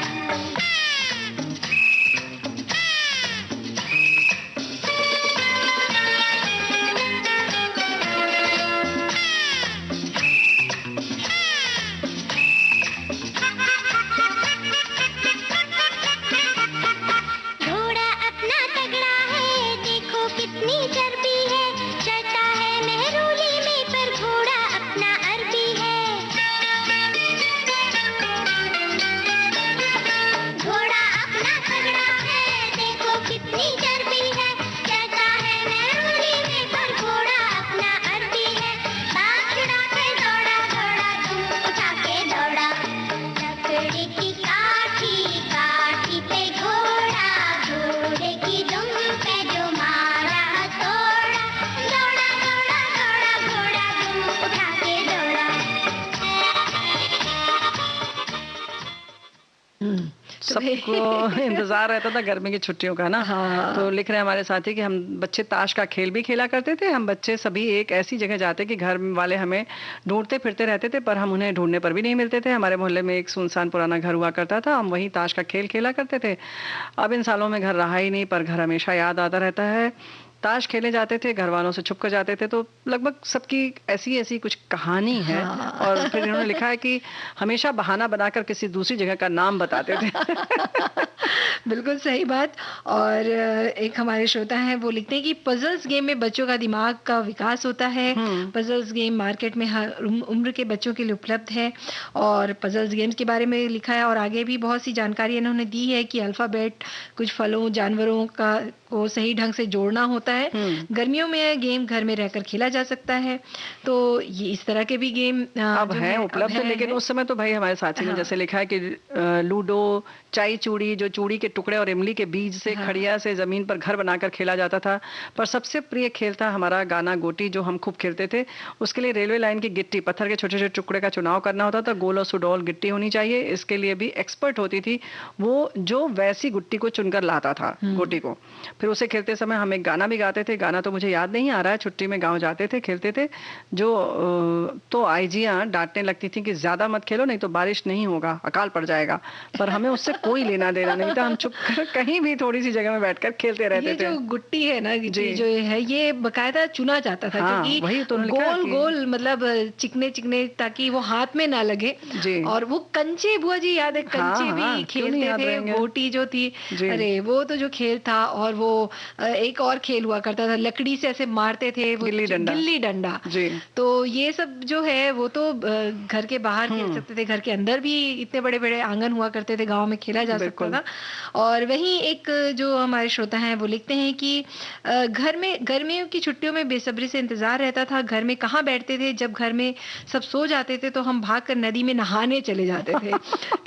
घोड़ा अपना तगड़ा है, देखो कितनी चर्बी है, चढ़ता है मेहरूली में पर घोड़ा अपना अरबी है। घोड़ा अपना तगड़ा है, देखो कितनी चर्बी है, चढ़ता है मेहरूली में पर घोड़ा अपना अरबी है। बात छुड़ा के दौड़ा दौड़ा दुम उठा के दौड़ा। लकड़ी की काठी, काठी पे घोड़ा, घोड़े की दुम पे जो मारा हथौड़ा, दौड़ा दौड़ा दौड़ा घोड़ा दुम उठा के दौड़ा। सबको इंतजार रहता था गर्मी की छुट्टियों का ना। हाँ। तो लिख रहे हैं हमारे साथी कि हम बच्चे ताश का खेल भी खेला करते थे। हम बच्चे सभी एक ऐसी जगह जाते कि घर वाले हमें ढूंढते फिरते रहते थे, पर हम उन्हें ढूंढने पर भी नहीं मिलते थे। हमारे मोहल्ले में एक सुनसान पुराना घर हुआ करता था, हम वहीं ताश का खेल खेला करते थे। अब इन सालों में घर रहा ही नहीं, पर घर हमेशा याद आता रहता है। ताश खेले जाते थे, घर वालों से छुप कर जाते थे, तो लगभग सबकी ऐसी ऐसी कुछ कहानी है। हाँ। और फिर इन्होंने लिखा है कि हमेशा बहाना बनाकर किसी दूसरी जगह का नाम बताते थे। बिल्कुल सही बात। और एक हमारे श्रोता हैं, वो लिखते हैं कि पजल्स गेम में बच्चों का दिमाग का विकास होता है। पजल्स गेम मार्केट में हर उम्र के बच्चों के लिए उपलब्ध है। और पजल्स गेम्स के बारे में लिखा है और आगे भी बहुत सी जानकारी इन्होंने दी है कि अल्फाबेट कुछ फलों जानवरों का को सही ढंग से जोड़ना होता है। गर्मियों में यह गेम घर में रहकर खेला जा सकता है। तो ये इस तरह के भी गेम अब जो है है उपलब्ध, लेकिन उस समय तो भाई हमारे साथी ने हाँ। जैसे लिखा है कि लूडो, चाई चूड़ी, जो चूड़ी के टुकड़े और इमली के बीज से हाँ। खड़िया से जमीन पर घर बनाकर खेला जाता था। पर सबसे प्रिय खेल था हमारा गाना गोटी, जो हम खूब खेलते थे। उसके लिए रेलवे लाइन की गिट्टी, पत्थर के छोटे छोटे टुकड़े का चुनाव करना होता था। गोल और सुडौल गिट्टी होनी चाहिए। इसके लिए भी एक्सपर्ट होती थी वो, जो वैसी गुट्टी को चुनकर लाता था गोटी को। फिर उसे खेलते समय हम एक गाना भी गाते थे। गाना तो मुझे याद नहीं आ रहा है। छुट्टी में गाँव जाते थे, खेलते थे। जो तो आईजियाँ डांटने लगती थी कि ज्यादा मत खेलो, नहीं तो बारिश नहीं होगा, अकाल पड़ जाएगा। पर हमें उससे कोई लेना देना नहीं था। हम चुप कर कहीं भी थोड़ी सी जगह में बैठकर खेलते रहते ये थे। जो गुट्टी है ना, जी। गिट्टी जो है, ये बकायदा चुना जाता था, हाँ, क्योंकि वही तो उन्होंने लिखा है गोल कि- गोल मतलब चिकने चिकने, ताकि वो हाथ में ना लगे। जी। और वो कंचे, बुआ जी याद है, कंचे हाँ, भी हाँ, क्यों नहीं खेलते याद थे। रहेंगे। गोटी जो थी, जी। अरे वो तो जो खेल था। और वो एक और खेल हुआ करता था, लकड़ी से ऐसे मारते थे, वो गिल्ली डंडा। गिल्ली डंडा। जी। तो ये सब जो है वो तो घर के बाहर खेल सकते थे, घर के अंदर भी इतने बड़े बड़े आंगन हुआ करते थे, गांव में खेला जा सकता बिल्कुल। था। और वहीं एक जो हमारे श्रोता हैं वो लिखते हैं कि घर में गर्मियों की छुट्टियों में बेसब्री से इंतजार रहता था। घर में कहाँ बैठते थे, जब घर में सब सो जाते थे तो हम भागकर नदी में नहाने चले जाते थे।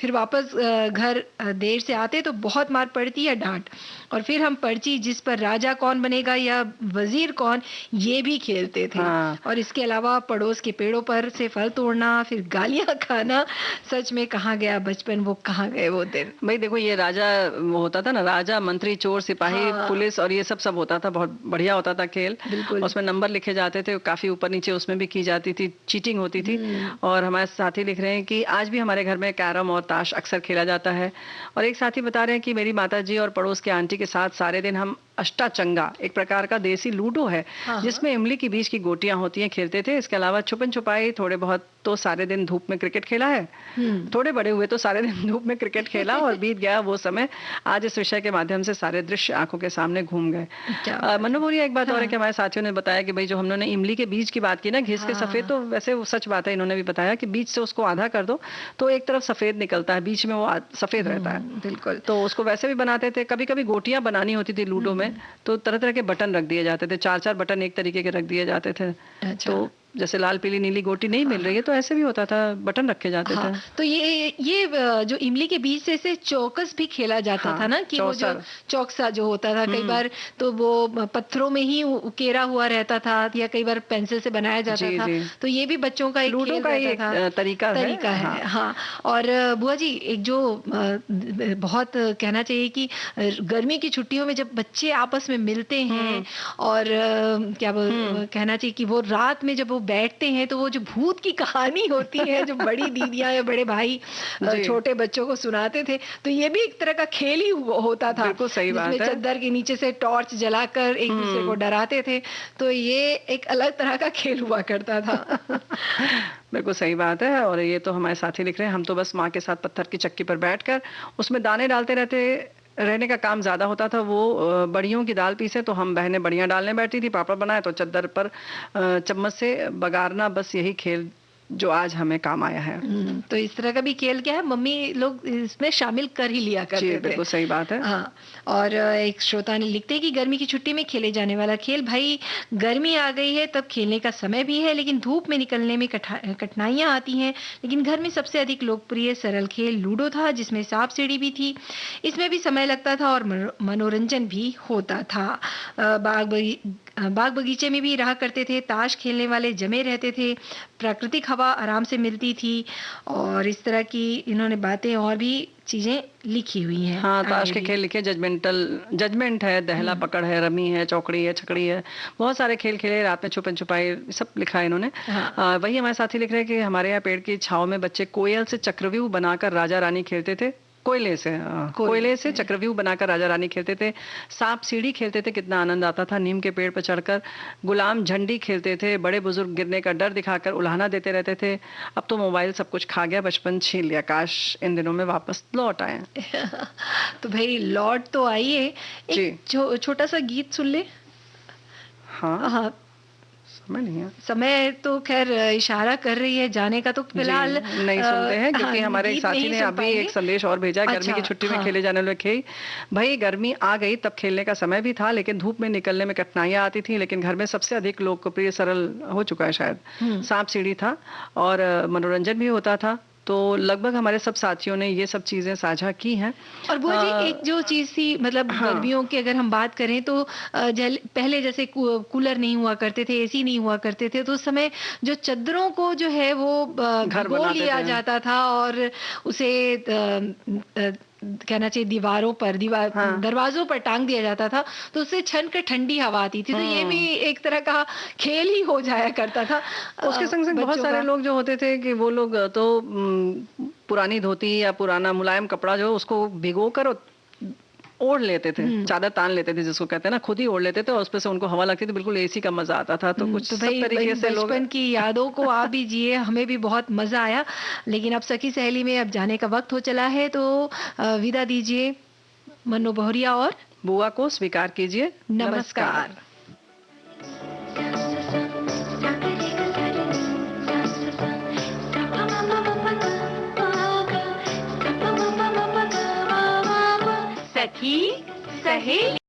फिर वापस घर देर से आते तो बहुत मार पड़ती या डांट। और फिर हम पर्ची, जिस पर राजा कौन बनेगा या वजीर कौन, ये भी खेलते थे। हाँ। और इसके अलावा पड़ोस के पेड़ों पर से फल तोड़ना, फिर गालियां खाना। सच में कहाँ गया बचपन, वो कहाँ गए वो दिन। भाई देखो, ये राजा वो होता था ना, राजा मंत्री चोर सिपाही हाँ। पुलिस, और ये सब होता था। बहुत बढ़िया होता था खेल। बिल्कुल। उसमें नंबर लिखे जाते थे, काफी ऊपर नीचे उसमें भी की जाती थी, चीटिंग होती थी। और हमारे साथी लिख रहे हैं कि आज भी हमारे घर में कैरम और ताश अक्सर खेला जाता है। और एक साथी बता रहे हैं कि मेरी माताजी और पड़ोस के आंटी के साथ सारे दिन हम अष्टाचंगा, एक प्रकार का देसी लूडो है, हाँ। जिसमें इमली के बीज की गोटियां होती हैं, खेलते थे। इसके अलावा छुपन छुपाई, थोड़े बहुत तो सारे दिन धूप में क्रिकेट खेला है। थोड़े बड़े हुए तो सारे दिन धूप में क्रिकेट खेला और बीत गया वो समय। आज इस विषय के माध्यम से सारे दृश्य आंखों के सामने घूम गए। क्या मनु बोलिए, एक बात और है कि हमारे साथियों ने बताया कि भाई जो हमने इमली के बीज की बात की ना, घिस के सफेद, तो वैसे वो सच बात है। इन्होंने भी बताया कि बीज से उसको आधा कर दो तो एक तरफ सफेद निकलता है, बीच में वो सफेद रहता है। बिल्कुल। तो उसको वैसे भी बनाते थे। कभी कभी गोटियां बनानी होती थी लूडो में, तो तरह तरह के बटन रख दिए जाते थे। 4-4 बटन एक तरीके के रख दिए जाते थे। अच्छा। तो जैसे लाल पीली नीली गोटी नहीं मिल रही है तो ऐसे भी होता था, बटन रखे जाते थे। तो ये जो इमली के बीज से ऐसे चौकस भी खेला जाता हाँ, था ना, कि वो जो चौसर। चौकसा जो होता था, कई बार तो वो पत्थरों में ही उकेरा हुआ रहता था, या कई बार पेंसिल से बनाया जाता जी, था। जी। तो ये भी बच्चों का एक लूडो खेल का ही रहता एक था, तरीका है। है। हाँ। और बुआ जी, एक जो बहुत कहना चाहिए कि गर्मी की छुट्टियों में जब बच्चे आपस में मिलते हैं, और कहना चाहिए कि वो रात में जब वो बैठते हैं, तो वो जो भूत की कहानी होती है, जो बड़ी दीदियां या बड़े भाई जी। छोटे बच्चों को सुनाते थे, तो ये भी एक तरह का खेल ही होता था। बिल्कुल सही बात जिसमें है। चद्दर के नीचे से टॉर्च जलाकर एक दूसरे को डराते थे। तो ये एक अलग तरह का खेल हुआ करता था। बिल्कुल सही बात है। और ये तो हमारे साथी लिख रहे हैं, हम तो बस माँ के साथ पत्थर की चक्की पर बैठकर उसमें दाने डालते रहने का काम ज्यादा होता था। वो बड़ियों की दाल पीसे तो हम बहनें बड़ियां डालने बैठती थी, पापड़ बनाए तो चद्दर पर चम्मच से बगारना। बस यही खेल जो आज हमें काम आया है। तो इस तरह का भी खेल क्या है, मम्मी लोग इसमें शामिल कर ही लिया करते जी, थे। बिल्कुल सही बात है। हाँ। और एक श्रोता ने लिखते हैं कि गर्मी की छुट्टी में खेले जाने वाला खेल, भाई गर्मी आ गई है तब खेलने का समय भी है, लेकिन धूप में निकलने में कठिनाइयां आती हैं। लेकिन घर में सबसे अधिक लोकप्रिय सरल खेल लूडो था, जिसमें सांप सीढ़ी भी थी। इसमें भी समय लगता था और मनोरंजन भी होता था। बाग बगीचे में भी रहा करते थे, ताश खेलने वाले जमे रहते थे, प्राकृतिक हवा आराम से मिलती थी। और इस तरह की इन्होंने बातें और भी चीजें लिखी हुई हैं। हाँ, ताश आगे के भी। खेल लिखे, जजमेंट है, दहला पकड़ है, रमी है, चौकड़ी है, छकड़ी है, बहुत सारे खेल खेले। रात में छुपन छुपाई, सब लिखा है इन्होंने। हाँ। वही हमारे साथी लिख रहे हैं कि हमारे यहाँ पेड़ की छाव में बच्चे कोयल से चक्रव्यूह बनाकर राजा रानी खेलते थे। कोयले से चक्रव्यूह बनाकर राजा रानी खेलते थे। सांप सीढ़ी खेलते थे, कितना आनंद आता था। नीम के पेड़ पर चढ़कर गुलाम झंडी खेलते थे। बड़े बुजुर्ग गिरने का डर दिखाकर उल्हाना देते रहते थे। अब तो मोबाइल सब कुछ खा गया, बचपन छीन लिया। काश इन दिनों में वापस लौट आए। तो भाई लौट तो आइए, जी। एक छोटा सा गीत सुन ले। हाँ, हाँ, समय नहीं है। समय तो खैर इशारा कर रही है जाने का, तो फिलहाल नहीं सुनते हैं, क्योंकि हमारे एक गीत साथी नहीं ने सुन अभी पाएंगे। एक संदेश और भेजा है। गर्मी अच्छा, की छुट्टी में हाँ। खेले जाने वाले खेल, भाई गर्मी आ गई तब खेलने का समय भी था, लेकिन धूप में निकलने में कठिनाइयां आती थी। लेकिन घर में सबसे अधिक लोकप्रिय सरल हो चुका है शायद, सांप सीढ़ी था। और मनोरंजन भी होता था। तो लगभग हमारे सब साथियों ने ये सब चीजें साझा की हैं। और बुआ जी एक जो चीज थी, मतलब गर्मियों की अगर हम बात करें तो पहले जैसे कूलर नहीं हुआ करते थे, एसी नहीं हुआ करते थे, तो उस समय जो चादरों को जो है वो घर भिगो बनाते लिया थे। जाता था और उसे कहना चाहिए दीवारों पर, दरवाजों पर टांग दिया जाता था, तो उससे छन कर ठंडी हवा आती थी। तो ये भी एक तरह का खेल ही हो जाया करता था। उसके संग संग बहुत बच्चों सारे का। लोग जो होते थे कि वो लोग तो पुरानी धोती या पुराना मुलायम कपड़ा जो उसको भिगो कर ओढ़ लेते थे, चादर तान लेते थे जिसको कहते हैं ना, खुद ही ओढ़ लेते थे और उसपे से उनको हवा लगती थी, बिल्कुल एसी का मजा आता था। तो कुछ तो सब भाई तरीके से लोग बचपन की यादों को आप भी जिए, हमें भी बहुत मजा आया। लेकिन अब सखी सहेली में अब जाने का वक्त हो चला है, तो विदा दीजिए मन्नू बहुरिया और बुआ को स्वीकार कीजिए। नमस्कार। सखी सहेली।